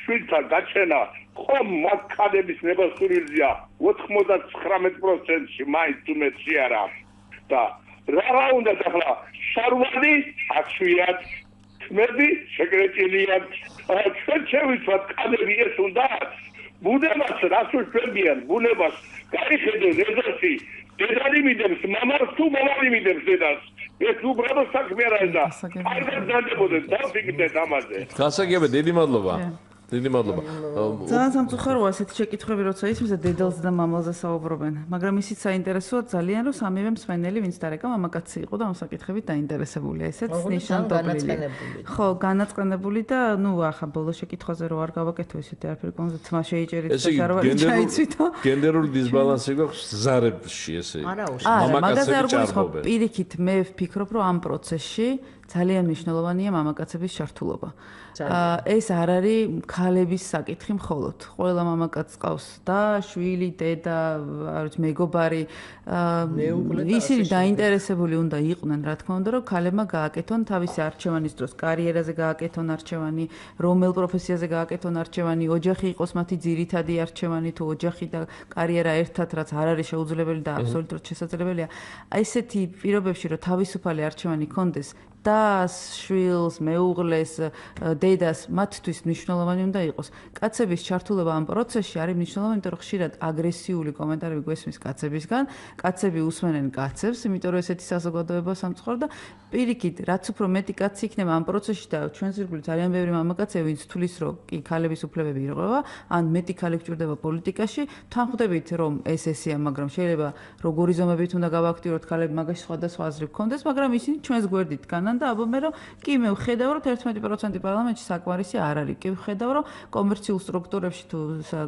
შვილთა გაჩენა ხომ მაგქადების ნებასურვილია 99%-ში მაინც უმეტში არა. და რა უნდა ახლა შარვადი აჩვიათ თმები შეკრეტილიათ ჩვენ შევიცვათ კადები ეს უნდათ ბუნებას რას უშვებიან ბუნებას გაიხედოთ ეზოში დედალი მიდებს მამას თუ მამალი მიდებს დედას ეს უბრალოდ საქმე არ არის და კარგად დადებოდნენ დავფიქრდეთ ამაზე გასაგებია დიდი მადლობა დიდი მადლობა. ძალიან სამწუხაროა ასეთი შეკითხვები, როცა ისმის და დედალზე და მამალზე საუბრობენ. მაგრამ ისიც საინტერესოა ძალიან, რომ სამივე მსმენელი, ვინც დარეკა მამაკაცი იყო და ამ საკითხებით დაინტერესებულია. ესეც ნიშანდობლია. ხო, განაწყენებული და ნუ ახლა ბოლო შეკითხვაზე რო არ გავაკეთო ესეთი არაფერი კონზე თმა შეიჭერით და შარვარი ჩაიცვითო. გენდერული დისბალანსი გვაქვს ზარებში ესე. მამაკაცები არ გულისხმობ პირიქით მე ვფიქრობ, რომ ამ პროცესში ძალიან მნიშვნელოვანია მამაკაცების ჩართულობა. ეს არ არის ქალების საკითხი მხოლოდ. ყველა მამაკაცს ყავს და შვილი, დედა, არ ვიცი, მეგობარი, ისინი დაინტერესებული უნდა იყვნენ, რა თქმა უნდა, რომ ქალებმა გააკეთონ თავისი არჩევანის დროს, კარიერაზე გააკეთონ არჩევანი, რომელ პროფესიაზე გააკეთონ არჩევანი, ოჯახი იყოს მათი ძირითადი არჩევანი, თუ ოჯახი და კარიერა ერთად, რაც არ არის შეუძლებელი და აბსოლუტურად შესაძლებელია. ესეთი პირობებში, რომ თავისუფალი არჩევანი ქონდეს, დას, შვილს, მეუღლეს, დედას მათთვის მნიშვნელოვანი უნდა იყოს. კაცების ჩართულობა ამ პროცესში არის მნიშვნელოვანი, იმიტომ რომ ხშირად აგრესიული კომენტარები გვესმის კაცებისგან, კაცები უსმენენ კაცებს, იმიტომ რომ ესეთი საზოგადოება სამწუხაროდ და პირიქით, რაც უფრო მეტი კაცი იქნება ამ პროცესში და ჩვენს ირგვლივ ძალიან ბევრი მამაკაცები, ვინც თulis რომ კი ქალების უფლებები ირღვევა, ან მეტი ქალი გჭირდება პოლიტიკაში, თან ხვდებით რომ ეს ესეა, მაგრამ შეიძლება როგორი ზომებით უნდა გავაქტიუროთ ქალები, მაგაში სხვადასხვა აზრი გქონდეს, მაგრამ ისინი ჩვენს გვერდით განან და აბობენ რომ კი მე ვხედავ რომ 11% პარლამენტში საკმარისი არ არის. კი ვხედავ რომ კომერციულ სტრუქტურებში თუ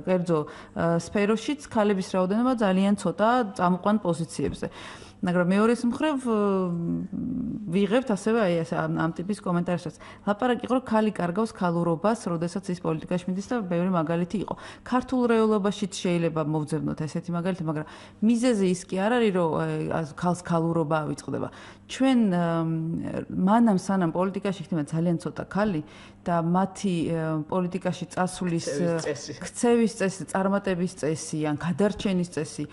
კერძო სფეროშიც ქალების რაოდენობა ძალიან ცოტაა წამყვან პოზიციებზე. მაგრამ მეორეს მხრივ ვიღებთ ასევე აი ეს ამ ტიპის კომენტარებსაც. ლაპარაკი იყო რომ ქალი კარგავს ქალურობას, როდესაც ის პოლიტიკაში მიდის და ბევრი მაგალითი იყო. ქართულ რეალობაშიც შეიძლება მოვძებნოთ ესეთი მაგალითი, მაგრამ მიზეზი ის კი არ არის რომ ქალს ქალურობა ავიწყდება. ჩვენ მანამ სანამ პოლიტიკაში იქნება ძალიან ცოტა ქალი და მათი პოლიტიკაში წასulis ქცევის წესი, წარმატების წესი ან გადარჩენის წესი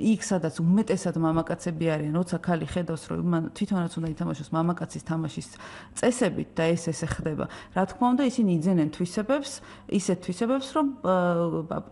იქ სადაც უმეტესად მამაკაცები არიან, როცა ქალი ხედავს რომ მან თვითონაც უნდა ითამაშოს მამაკაცის თამაშის წესებით და ეს ესე ხდება. რა თქმა უნდა, ისინი იძენენ თვისებებს, ისეთ თვისებებს, რომ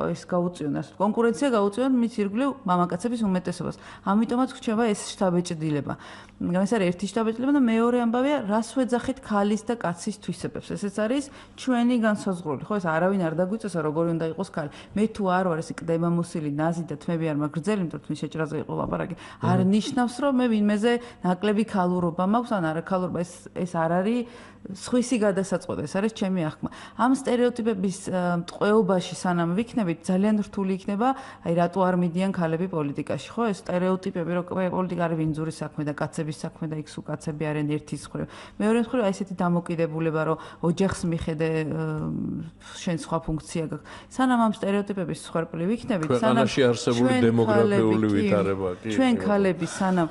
ეს გაუწიონ, ასე კონკურენცია გაუწიონ მის ირგვლივ მამაკაცების უმეტესობას. ამიტომაც გვჩება ეს შთაბეჭდილება. მაგრამ ეს არის ერთი შთაბეჭდილება და მეორე ამბავია, რას ვეძახით ქალის და კაცის თვისებებს. ესეც არის ჩვენი განსაზღვრული. ხო, ეს არავინ არ დაგვიწესა, როგორი უნდა იყოს ქალი. მე თუ არ ვარ ეს კდემამოსილი, ნაზი და თმები არ მაგრძელი, იმიტომ რომ შეჭრაზე იყო ლაპარაკი. არ ნიშნავს, რომ მე ვინმეზე ნაკლები ქალურობა მაქვს, ან არაქალურობა. ეს არ არის სხვისი გადასაწყვეტა, ეს არის ჩემი აღქმა. ამ სტერეოტიპების ტყვეობაში სანამ ვიქნებით, ძალიან რთული იქნება, აი რატო არ მიდიან ქალები პოლიტიკაში, ხო? ეს სტერეოტიპები, რომ პოლიტიკა არის ვინძურის საქმე და კაცების საქმე და იქ სულ კაცები არიან ერთის მხრივ. მეორე მხრივ აი ესეთი დამოკიდებულება, რომ ოჯახს მიხედე შენ სხვა ფუნქცია გაქვს. სანამ ამ სტერეოტიპების მსხვერპლი ვიქნებით, სანამ ქვეყანაში არსებული დემოგრაფიული ვითარება კი. ჩვენ ქალები სანამ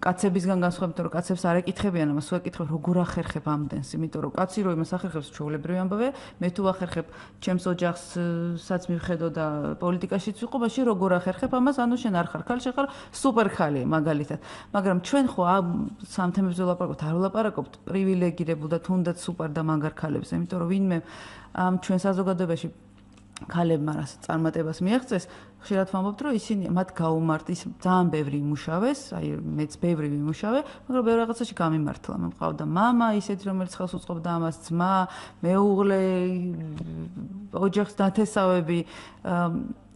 კაცებისგან განსხვავებით, რომ კაცებს არ ეკითხებიან, ამას უეკითხებ, როგორ ახერხებ ამდენს, იმიტომ რომ კაცი რო იმას ახერხებს, ჩვეულებრივი ამბავია, მე თუ ახერხებ ჩემს ოჯახსაც მივხედო და პოლიტიკაშიც ვიყო, მაშინ როგორ ახერხებ ამას, ანუ შენ არ ხარ ქალი, შენ ხარ სუპერ ხალი მაგალითად. მაგრამ ჩვენ ხო ამ სამ თემებზე ვლაპარაკობთ, არ ვლაპარაკობთ პრივილეგირებულ და თუნდაც სუპერ და მაგარ ქალებზე, იმიტომ რომ ვინმე ამ ჩვენ საზოგადოებაში ქალებმა რას წარმატებას მიაღწეს, ხშირად ვამბობთ, რომ ისინი მათ გაუმარტ ის ძალიან ბევრი იმუშავეს, აი მეც ბევრი ვიმუშავე, მაგრამ ბევრ რაღაცაში გამიმართლა. მე მყავდა მამა, ისეთი რომელიც ხელს უწყობდა ამას, ძმა, მეუღლე, ოჯახის დათესავები.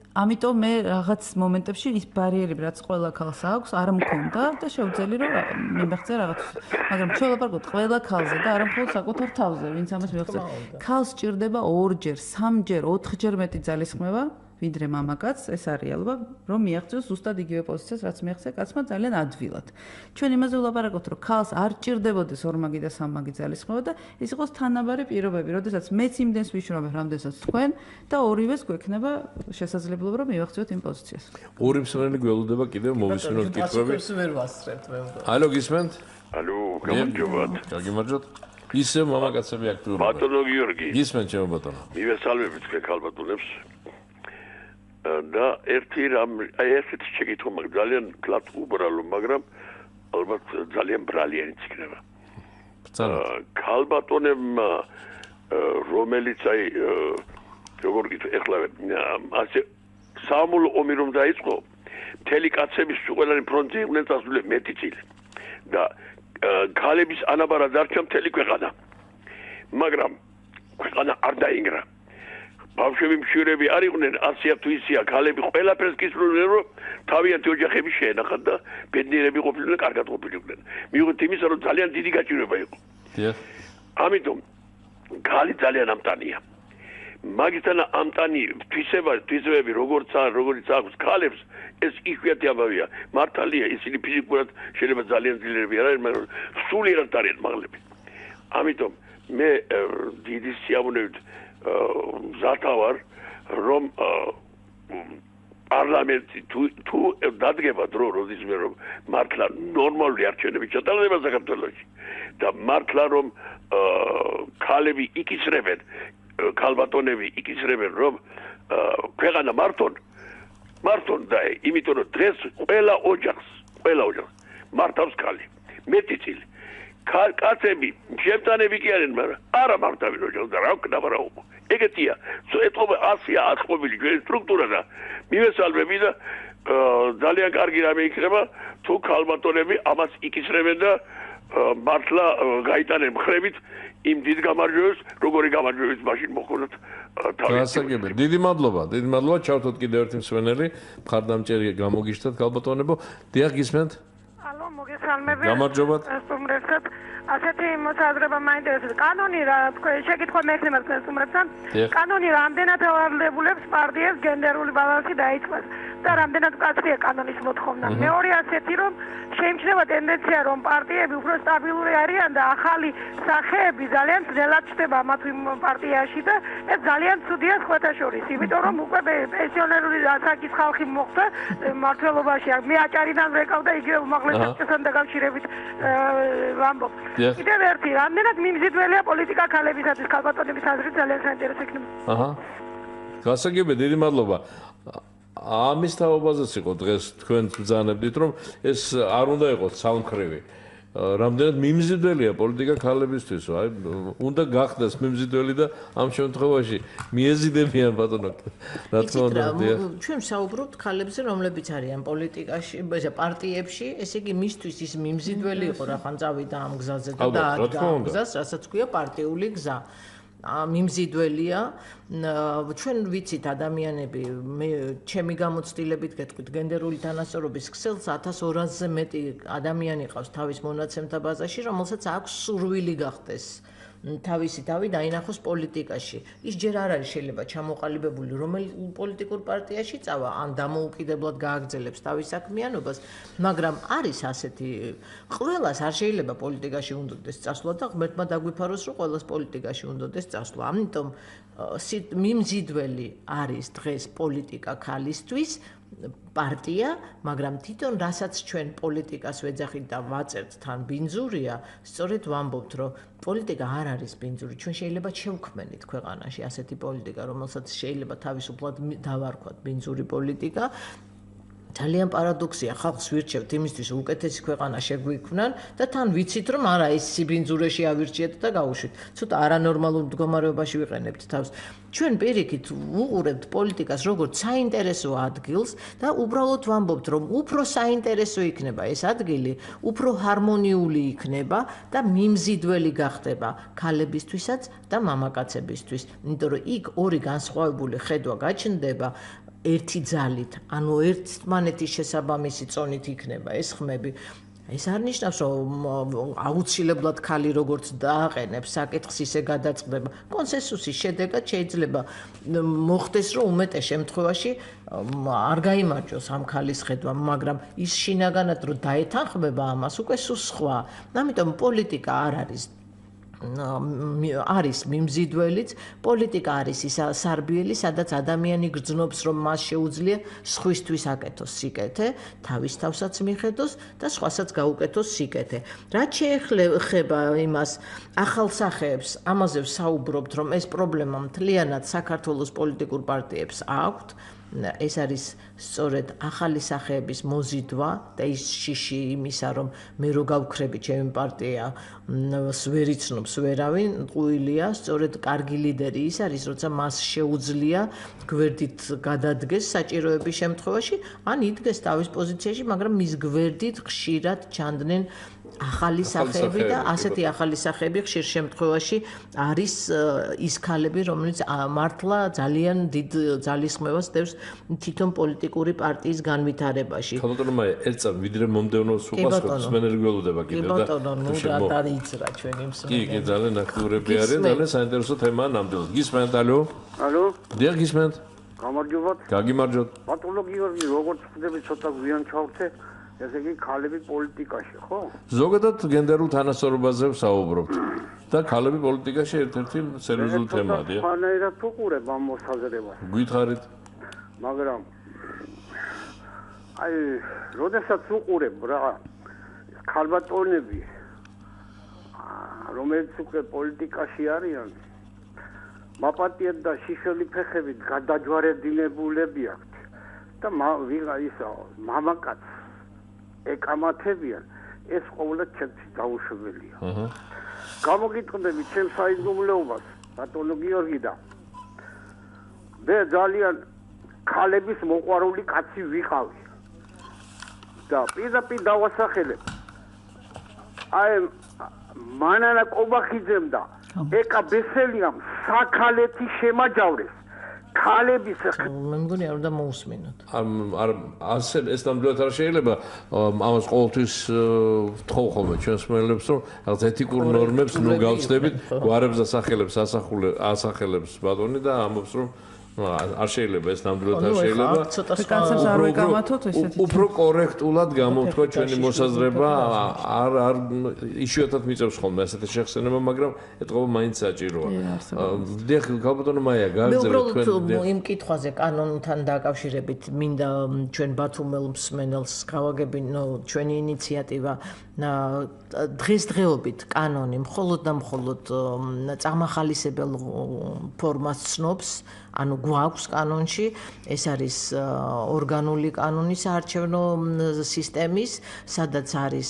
ამიტომ მე რაღაც მომენტებში ის ბარიერები, რაც ყველა ქალს აქვს, არ მქონდა და შევძელი რომ მიმეღწე რაღაც. მაგრამ ჩვენ ვაპარაკობთ ყველა ქალზე და არა მხოლოდ საკუთარ თავზე, ვინც ამას მიაღწევს. ქალს ჭირდება 2-ჯერ, 3-ჯერ, 4-ჯერ მეტი ძალისხმევა, ვიდრე მამაკაცს, ეს არის რეალობა, რომ მიაღწევს ზუსტად იგივე პოზიციას, რაც მიაღწია კაცმა ძალიან ადვილად. ჩვენ იმაზე ვლაპარაკობთ, რომ ქალს არ ჭირდებოდეს ორმაგი და სამმაგი ძალისხმევა და ის იყოს თანაბარი პირობები, როდესაც მეც იმდენს ვიშრობებ, რამდენსაც თქვენ და ორივეს გვექნება შესაძლებლობა, რომ მივაღწიოთ იმ პოზიციას. ორი მსმენელი გველოდება კიდევ მოვისმინოთ კითხვები. ვერ ვასწრებთ მე. ალო, გისმენთ? ალო, გამარჯობათ. გაგიმარჯოთ. ისე მამაკაცები აქტიურობენ. ბატონო გიორგი. გისმენთ, ჩემო ბატონო. მივესალმებით თქვენ ქალბატონებს. და ესეთი შეკითხვა მაქვს ძალიან კლათ უბრალო, მაგრამ ალბათ ძალიან ბრალიანიც იქნება. ქალბატონებმა რომელიც აი როგორ გითხრა ეხლა ასე საამულო ომი რომ დაიწყო, მთელი კაცების ყველანი ფრონტზე იყვნენ წასული მეტი წილი და ქალების ანაბარა დარჩა მთელი ქვეყანა. მაგრამ ქვეყანა არ დაინგრა. ბავშვები მშვიდები არ იყვნენ, ასია თუ ისია, ქალები ყველაფერს გისურვებდნენ, რომ თავიანთი ოჯახები შეენახათ და ბედნიერები ყოფილიყვნენ, კარგად ყოფილიყვნენ. მიუხედავად იმისა, რომ ძალიან დიდი გაჭირვება იყო. ამიტომ ქალი ძალიან ამტანია. მაგისთან ამტანი თვისებები როგორც აქვს ქალებს, ეს იშვიათი ამბავია. მართალია, ისინი ფიზიკურად შეიძლება ძალიან ძლიერები არ არიან, მაგრამ სულიერად არიან მაღლები. ამიტომ მე დიდი სიამოვნებით ზათავარ, რომ პარლამენტი თუ დადგება დრო, როდესაც რომ მართლა ნორმალური არჩევნები ჩატარდება საქართველოში და მართლა რომ ქალები იკისრებენ, ქალბატონები იკისრებენ, რომ ქვეყანა მართონ და იმიტომ რომ დღეს ყველა ოჯახს მართავს ქალი. მეტი წილი კაცები შემტანები კი არიან, მაგრამ არა მარტავი როჯოს და რა ვქნა ვარაუბო. ეგეთია. ეთყობა 100-ია აწყობილი ჩვენი სტრუქტურა და მივესალმები და ძალიან კარგი რამე იქნება თუ ქალბატონები ამას იკისრებენ და მართლა გაიტანენ მხრებით იმ დიდ გამარჯვებას, როგორი გამარჯვებიც მაშინ მოხონათ თავის. გასაგებია. დიდი მადლობა. ჩავთოთ კიდევ ერთი მსვენელი, მხარდამჭერი გამოგიშთათ ქალბატონებო. დიახ, გისმენთ? ალო, მოგესალმები. გამარჯობათ. სტუმრებსაც ასეთი მოსაზრება მაინტერესებს. კანონი რა თქვენ შეკითხვა მექნება სტუმრებთან. კანონი რამდენად ავალდებულებს პარტიებს გენდერული ბალანსი დაიწყოს და რამდენად მკაცრია კანონის მოთხოვნა. მეორე ასეთი რომ შეიმჩნევა ტენდენცია რომ პარტიები უფრო სტაბილური არიან და ახალი სახეები ძალიან ძნელად ჩნდება მათ პარტიაში და ეს ძალიან ცუდია სხვათა შორის. იმიტომ რომ უკვე პენსიონერული ასაკის ხალხი მოხდა მმართველობაში. მე აჭარიდან ვეკავდა იგივე უმაღლესობასთან დაკავშირებით ვამბობ. კიდევ ერთი, რამდენად მიმზიდველია პოლიტიკა ქალებისათვის ქალბატონების აზრით ძალიან საინტერესო იქნება. აჰა. გასაგებია, დიდი მადლობა. ამის თაობაზეც იყო დღეს თქვენ ბრძანებდით რომ ეს არ უნდა იყოს ცალმხრივი. რამდენად მიმზიდველია პოლიტიკა ქალებისთვის, აი უნდა გახდეს მიმზიდველი და ამ შემთხვევაში მიეზიდებიან ბატონო. რა თქმა უნდა, ჩვენ საუბრობთ ქალებზე, რომლებიც არიან პოლიტიკაში, პარტიებში, ესე იგი მისთვის ის მიმზიდველი იყო რა ხან წავიდა ამ გზაზე და დაადგა ამ გზას, რასაც ქვია პარტიული გზა. მიმზიდველია ჩვენ ვიცით ადამიანები მე ჩემი გამოცდილებით გეტყვით გენდერული თანასწორობის ქსელს 1200-ზე მეტი ადამიანი ყავს თავის მონაცემთა ბაზაში რომელსაც აქვს სურვილი გახდეს თავისი თავი დაინახოს პოლიტიკაში ის ჯერ არ არის შეიძლება ჩამოყალიბებული რომელ პოლიტიკურ პარტიაში წავა ან დამოუკიდებლად გააგრძელებს თავის საქმიანობას მაგრამ არის ასეთი ყველას არ შეიძლება პოლიტიკაში უნდოდეს წასვლა და ღმერთმა დაგვიფაროს რომ ყველას პოლიტიკაში უნდოდეს წასვლა ამიტომ მიმზიდველი არის დღეს პოლიტიკა ქალისთვის პარტია, მაგრამ თვითონ რასაც ჩვენ პოლიტიკას ვეძახით და ვაწერთ თან ბინძურია, სწორედ ვამბობთ, რომ პოლიტიკა არ არის ბინძური. ჩვენ შეიძლება შევქმნით ქვეყანაში ასეთი პოლიტიკა, რომელსაც შეიძლება თავისუფლად დავარქვათ ბინძური პოლიტიკა. ძალიან პარადოქსია, ხალხს ვირჩევთ იმისთვის, რომ უკეთესი ქვეყანა შეგვიქმნან და თან ვიცით, რომ არა ეს სიბინძურეში ავირჩიეთ და გავუშვით. ცოტა არანორმალურ მდგომარეობაში ვიყენებთ თავს. ჩვენ პირიქით უყურებთ პოლიტიკას როგორც საინტერესო ადგილს და უბრალოდ ვამბობთ, რომ უფრო საინტერესო იქნება ეს ადგილი, უფრო ჰარმონიული იქნება და მიმზიდველი გახდება ქალებისთვისაც და მამაკაცებისთვის. იმიტომ რომ იქ ორი განსხვავებული ხედვა გაჩნდება ერთი ძალით, ანუ ერთმანეთის შესაბამისი წონით იქნება ეს ხმები. ეს არ ნიშნავს, რომ აუცილებლად ქალი როგორც დააყენებს საკითხს ისე გადაწყდება. კონსენსუსის შედეგად შეიძლება მოხდეს, რომ უმეტეს შემთხვევაში არ გაიმარჯვოს ამ ქალის ხედვა, მაგრამ ის შინაგანად რომ დაეთანხმება ამას, უკვე სულ სხვა. ამიტომ პოლიტიკა არ არის მიმზიდველიც, პოლიტიკა არის ის სარბიელი, სადაც ადამიანი გრძნობს, რომ მას შეუძლია სხვისთვის აკეთოს სიკეთე, თავის თავსაც მიხედოს და სხვასაც გაუკეთოს სიკეთე. რაც შეეხება იმას ახალ სახეებს, ამაზე ვსაუბრობთ, რომ ეს პრობლემა მთლიანად საქართველოს პოლიტიკურ პარტიებს აქვთ. ეს არის სწორედ ახალი სახეების მოზიდვა და ის შიში იმისა, რომ მე რო გავქრები ჩემი პარტია ვერიცნობს ვერავინ, ყუილია, სწორედ კარგი ლიდერი ის არის, როცა მას შეუძლია გვერდით გადადგეს საჭიროების შემთხვევაში, ან იდგეს თავის პოზიციაში, მაგრამ მის გვერდით ხშირად ჩანდნენ ახალი სახეები და ასეთი ახალი სახეები ხშირ შემთხვევაში არის ის ქალები, რომელიც მართლა ძალიან დიდ ძალისხმევას დევს თვითონ პოლიტიკური პარტიის განვითარებაში. ქალბატონო, ერთსა ვიდრე მომდევნოს უყასკობს მენელი გველოდება კიდევ და ნუ დაიძრა ჩვენი მსმენელი. კი, ძალიან აქტიურები არიან, ძალიან საინტერესო თემაა ნამდვილად. გისმენთ, ალო? ალო? დიახ, გისმენთ. გამარჯობათ. გაგიმარჯოთ. ბატონო გიორგი, როგორც ხდები ცოტა გვიან ჩავრთე, ესე იგი ქალები პოლიტიკაში, ხო? ზოგადად გენდერულ თანასწორობაზე ვსაუბრობთ და ქალები პოლიტიკაში ერთ-ერთი სერიოზული თემაა, დიახ. ხანერად უყურებ ამ მოსაზრებას. გითხარით. მაგრამ აი, როდესაც უყურებ რა ქალბატონები რომელიც უკვე პოლიტიკაში არიან, მაპატიეთ და შიშელი ფეხებით გადაჯვარედინებულები აქვთ და ვიღა ისა მამაკაც ეკამათებიან, ეს ყოველდღე ჩემთვის დაუშვებელია. გამოგიტყდები ჩემს საიდუმლოებას, ბატონო გიორგი და მე ძალიან ქალების მოყვარული კაცი ვიყავი. და პირდაპირ დავასახელებ. აი მანანა კობახიძემ და ეკა ბესელიამ საქალეთი შემაჯავრეს. ქალების მე მგონი არ უნდა მოусმინოთ. არ ასე ეს ნამდვილად არ შეიძლება ამას ყოველთვის ვთხოვ ხოლმე ჩვენს მელებს რომ რაღაც ეთიკურ ნორმებს ნუ გავცდებით გვარებს და სახელებს ასახელებს ბატონი და ამბობს რომ არ შეიძლება ეს ნამდვილად არ შეიძლება. კაცებს არ ვეკამათოთ ესეთი. უფრო კორექტულად გამოვთქვა ჩვენი მოსაზრება, არ იშვიათად მიწევს ხოლმე ასეთი შეხსენება, მაგრამ ეთყობა მაინც საჭიროა. დიახ, გალბატონო მაია, გაგრძელეთ თქვენ. მე უბრალოდ იმ კითხვაზე კანონთან დაკავშირებით მინდა ჩვენ ბათუმელ მსმენელს გავაგებინო ჩვენი ინიციატივა დღესდღეობით კანონი მხოლოდ და მხოლოდ წამახალისებელ ფორმას ცნობს. ანუ გვაქვს კანონში ეს არის ორგანული კანონი საარჩევნო სისტემის, სადაც არის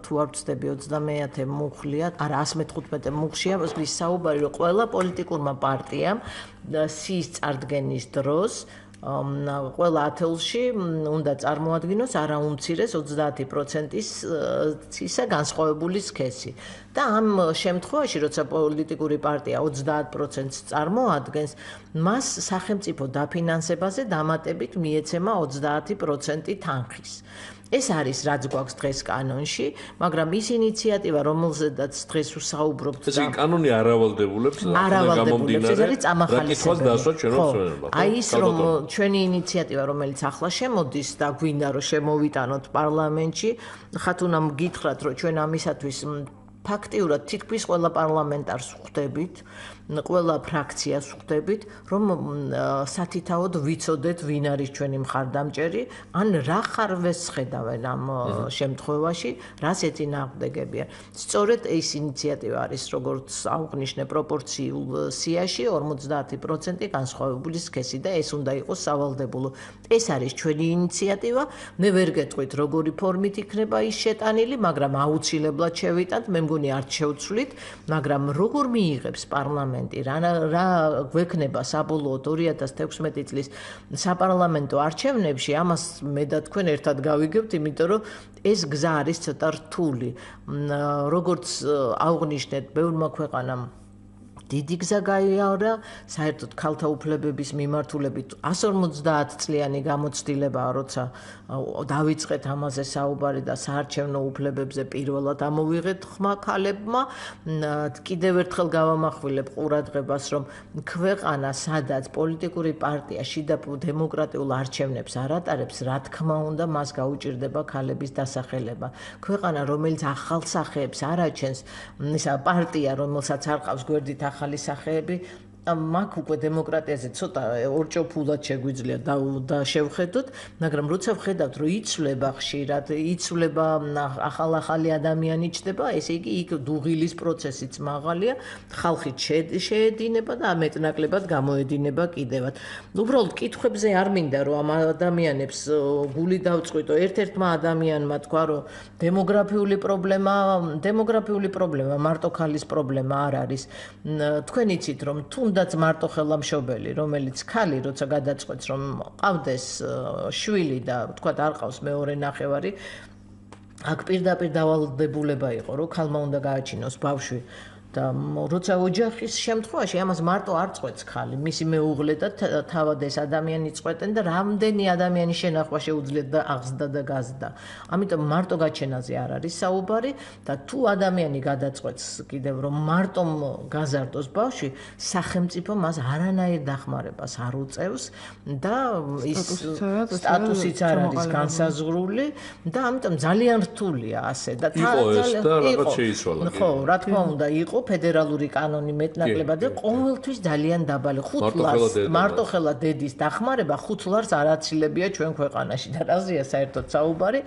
თუ არ ვცდები 30-ე მუხლია, არა 115 მუხლია, ის საუბარი რომ ყველა პოლიტიკურმა პარტიამ სიის წარდგენის დროს ყველა ათეულში უნდა წარმოადგინოს არა უმცირეს 30%-ის ისა განსხვავებული სქესი. და ამ შემთხვევაში, როცა პოლიტიკური პარტია 30%-ს წარმოადგენს, მას სახელმწიფო დაფინანსებაზე დამატებით მიეცემა 30% თანხის. ეს არის რაც გვაქვს დღეს კანონში, მაგრამ ის ინიციატივა, რომელზედაც დღეს ვსაუბრობთ და ეს კანონი არავალდებულებს გამომდინარე, ეს არის წამახალისებელი. აი ის რომ ჩვენი ინიციატივა, რომელიც ახლა შემოდის და გვინდა რომ შემოვიტანოთ პარლამენტში, ხათუნამ გითხრათ რომ ჩვენ ამისათვის ფაქტიურად თითქმის ყველა პარლამენტარს ვხვდებით, ყველა ფრაქციას ვხვდებით, რომ სათითაოდ ვიცოდეთ ვინ არის ჩვენი მხარდამჭერი, ან რა ხარვეს ხედავენ ამ შემთხვევაში, რას ეწინააღმდეგებიან. სწორედ ეს ინიციატივა არის, როგორც აღვნიშნე, პროპორციულ სიაში 50% განსხვავებული სქესი და ეს უნდა იყოს სავალდებულო. ეს არის ჩვენი ინიციატივა. მე ვერ გეტყვით, როგორი ფორმით იქნება ის შეტანილი, მაგრამ აუცილებლად შევიტანთ, მე მგონი არ შევცვლით, მაგრამ როგორ მიიღებს პარლამენტი რა გვექნება საბოლოოდ 2016 წლის საპარლამენტო არჩევნებში, ამას მე და თქვენ ერთად გავიგებთ, იმიტომ რომ ეს გზა არის ცოტა რთული. როგორც აღვნიშნეთ, ბევრმა ქვეყანამ დიდი გზა გაიარა, საერთოდ ქალთა უფლებების მიმართულებით 150 წლიანი გამოცდილებაა, როცა დავიწყეთ ამაზე საუბარი და საარჩევნო უფლებებზე პირველად ამოვიღეთ ხმა ქალებმა. კიდევ ერთხელ გავამახვილებ ყურადღებას, რომ ქვეყანა, სადაც პოლიტიკური პარტია შიდა დემოკრატიულ არჩევნებს არ ატარებს, რა თქმა უნდა, მას გაუჭირდება ქალების დასახელება. ქვეყანა, რომელიც ახალ სახეებს არ აჩენს, ისა პარტია, რომელსაც არ ყავს გვერდით ახალი სახეები, მაგ უკვე დემოკრატიაზე ცოტა ორჭოფულად შეგვიძლია და შევხედოთ, მაგრამ როცა ვხედავთ, რომ იცვლება ხშირად, იცვლება ახალი ადამიანი ჩდება, ესე იგი იქ დუღილის პროცესიც მაღალია, ხალხი შეედინება და მეტნაკლებად გამოედინება კიდევაც. უბრალოდ კითხვებზე არ მინდა რომ ამ ადამიანებს გული დავწყვიტო. ერთ-ერთმა ადამიანმა თქვა, რომ დემოგრაფიული პრობლემა მარტო ქალის პრობლემა არ არის. თქვენ იცით, რომ თუნდაც მარტო ხელამშობელი, რომელიც ქალი, როცა გადაწყვეტს, რომ ყავდეს შვილი და თქვა არ ყავს მეორე ნახევარი, აქ პირდაპირ დავალდებულება იყო, რომ ქალმა უნდა გააჩინოს ბავშვი. და როცა ოჯახის შემთხვევაში ამას მარტო არ წყვეტს ქალი, მისი მეუღლე და თავად ეს ადამიანი წყვეტენ და რამდენი ადამიანის შენახვა შეუძლიათ და აღზრდა და გაზრდა. ამიტომ მარტო გაჩენაზე არ არის საუბარი და თუ ადამიანი გადაწყვეტს კიდევ რომ მარტო გაზარდოს ბავშვი, სახელმწიფო მას არანაირ დახმარებას არ უწევს და ის სტატუსიც არ არის განსაზღვრული და ამიტომ ძალიან რთულია ასე და იყო ეს და რაღაც შეიცვალა. ხო, რა თქმა უნდა იყო იყო ფედერალური კანონი მეტნაკლებად და ყოველთვის ძალიან დაბალი 5 ლარს მარტოხელა დედის დახმარება 5 ლარს არ აცილებია ჩვენ ქვეყანაში და რაზეა საერთოდ საუბარი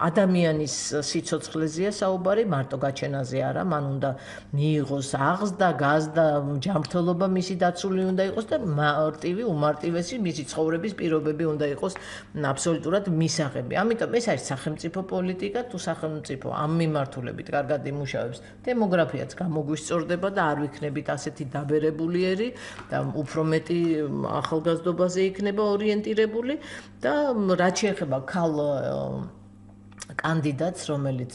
ადამიანის სიცოცხლეზეა საუბარი მარტო გაჩენაზე არა მან უნდა მიიღოს აღზრდა გაზდა ჯანმრთელობა მისი დაცული უნდა იყოს და მარტივი უმარტივესი მისი ცხოვრების პირობები უნდა იყოს აბსოლუტურად მისაღები ამიტომ ეს არის სახელმწიფო პოლიტიკა თუ სახელმწიფო ამ მიმართულებით კარგად იმუშავებს დემოგრაფიაც გამოგვისწორდება და არ ვიქნებით ასეთი დაბერებულიერი და უფრო მეტი ახალგაზრდობაზე იქნება ორიენტირებული და რაც შეეხება ქალ კანდიდატს რომელიც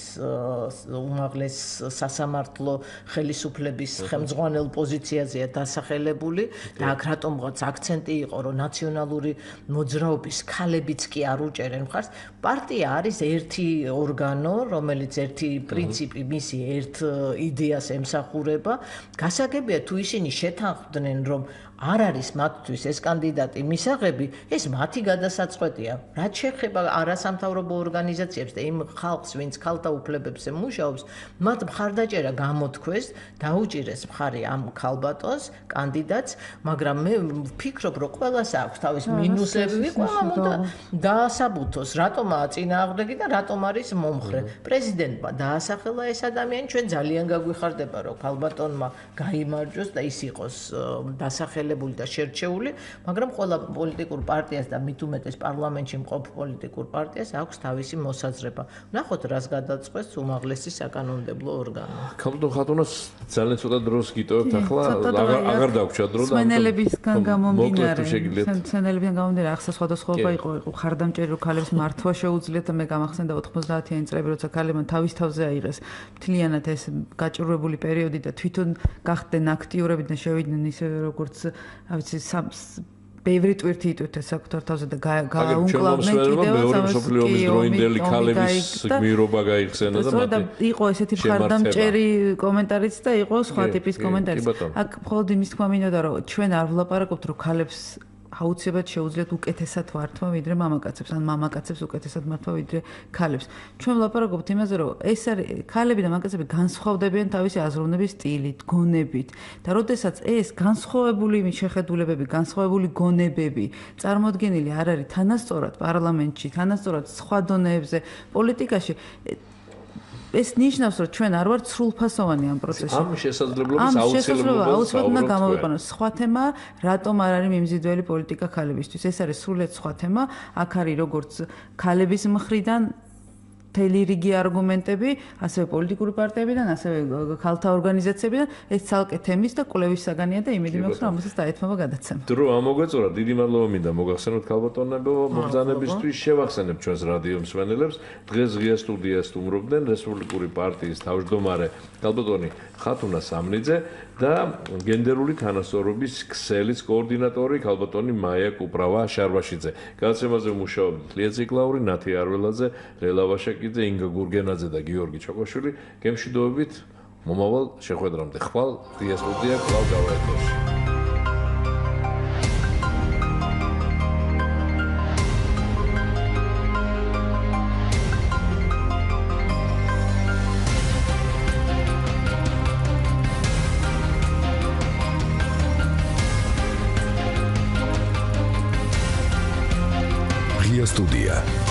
უმაღლეს სასამართლო ხელისუფლების ხელმძღვანელ პოზიციაზეა დასახელებული და აქ რატომღაც აქცენტი იყო რომ ნაციონალური მოძრაობის ქალებიც კი არ უჭერენ მხარს პარტია არის ერთი ორგანო რომელიც ერთი პრინციპი მისი ერთ იდეას ემსახურება გასაგებია თუ ისინი შეთანხმდნენ რომ არ არის მათთვის ეს კანდიდატი მისაღები, ეს მათი გადასაწყვეტია. რაც შეეხება არასამთავრობო ორგანიზაციებს და იმ ხალხს, ვინც ქალთა უფლებებზე მუშაობს, მათ მხარდაჭერა გამოთქვეს, დაუჭირეს მხარი ამ ქალბატონს, კანდიდატს, მაგრამ მე ვფიქრობ, რომ ყველას აქვს თავის მინუსები, ყველამ უნდა დაასაბუთოს, რატომაა წინააღმდეგი და რატომ არის მომხრე. პრეზიდენტმა დაასახელა ეს ადამიანი, ჩვენ ძალიან გაგვიხარდება, რომ ქალბატონმა გაიმარჯვოს და ის იყოს დასახელებული და შერჩეული, მაგრამ ყველა პოლიტიკურ პარტიას და მით უმეტეს პარლამენტში მყოფ პოლიტიკურ პარტიას აქვს თავისი მოსაზრება. ნახოთ, რას გადაწყვეტს უმაღლესი საკანონმდებლო ორგანო. ქალბატონ ხატუნას ძალიან ცოტა დროს გიტოვებთ ახლა, აღარ დაგვჭა დრო და სმენელებისგან გამომდინარე. სმენელებიდან გამომდინარე, ახლა სხვადასხვაობა იყო ხარდამჭერი რო ქალებს მართვა შეუძლიათ და მე გამახსენდა 90-იანი წლები, როცა ქალებმა თავის თავზე აიღეს მთლიანად ეს გაჭირვებული პერიოდი და თვითონ გახდნენ აქტიურები და შევიდნენ ისე როგორც ავიცი ბევრი ტვირთი იტვირთეს საკუთარ თავზე და გაუნკლავდნენ კიდევ მეორე მსოფლიო ომის დროინდელი ქალების გმირობა გაიხსენა და მათი იყო ესეთი მხარდამჭერი კომენტარიც და იყო სხვა ტიპის კომენტარიც. აქ მხოლოდ იმის თქმა მინდოდა რომ ჩვენ არ ვლაპარაკობთ რომ ქალებს აუცილებლად შეუძლიათ უკეთესად ვართვა ვიდრე მამაკაცებს ან მამაკაცებს უკეთესად მართვა ვიდრე ქალებს. ჩვენ ვლაპარაკობთ იმაზე რომ ეს არის ქალები და მამაკაცები განსხვავდებიან თავისი აზროვნების სტილით, გონებით და როდესაც ეს განსხვავებული შეხედულებები, განსხვავებული გონებები წარმოდგენილი არ არის თანასწორად პარლამენტში, თანასწორად სხვა დონეებზე, პოლიტიკაში ეს ნიშნავს, რომ ჩვენ არ ვართ სრულფასოვანი ამ პროცესში. ამ შესაძლებლობის აუცილებლობას უნდა გამოვიყენოთ. სხვა თემა, რატომ არ არის მიმზიდველი პოლიტიკა ქალებისთვის? ეს არის სრულიად სხვა თემა. აქ არის როგორც ქალების მხრიდან მთელი რიგი არგუმენტები, ასევე პოლიტიკური პარტიებიდან, ასევე ქალთა ორგანიზაციებიდან, ეს ცალკე თემის და კვლევის საგანია და იმედი მაქვს, რომ ამასაც დაეთმობა გადაცემა. დრო ამოგვეწორა, დიდი მადლობა მინდა მოგახსენოთ ქალბატონებო მობრძანებისთვის, შევახსენებთ ჩვენს რადიო მსმენელებს. დღეს ღია სტუდიას სტუმრობდნენ რესპუბლიკური პარტიის თავმჯდომარე ქალბატონი ხათუნა სამნიძე და გენდერული თანასწორობის ქსელის კოორდინატორი ქალბატონი მაია კუპრავა შარვაშიძე. გადაცემაზე მუშაობდნენ ლია ციკლაური, ნათი არველაძე, ლელა ვაშაკიძე, ინგა გურგენაძე და გიორგი ჩაკოშვილი. გემშვიდობებით მომავალ შეხვედრამდე. ხვალ ღია სტუდია კვლავ გავაერთოში. Студия.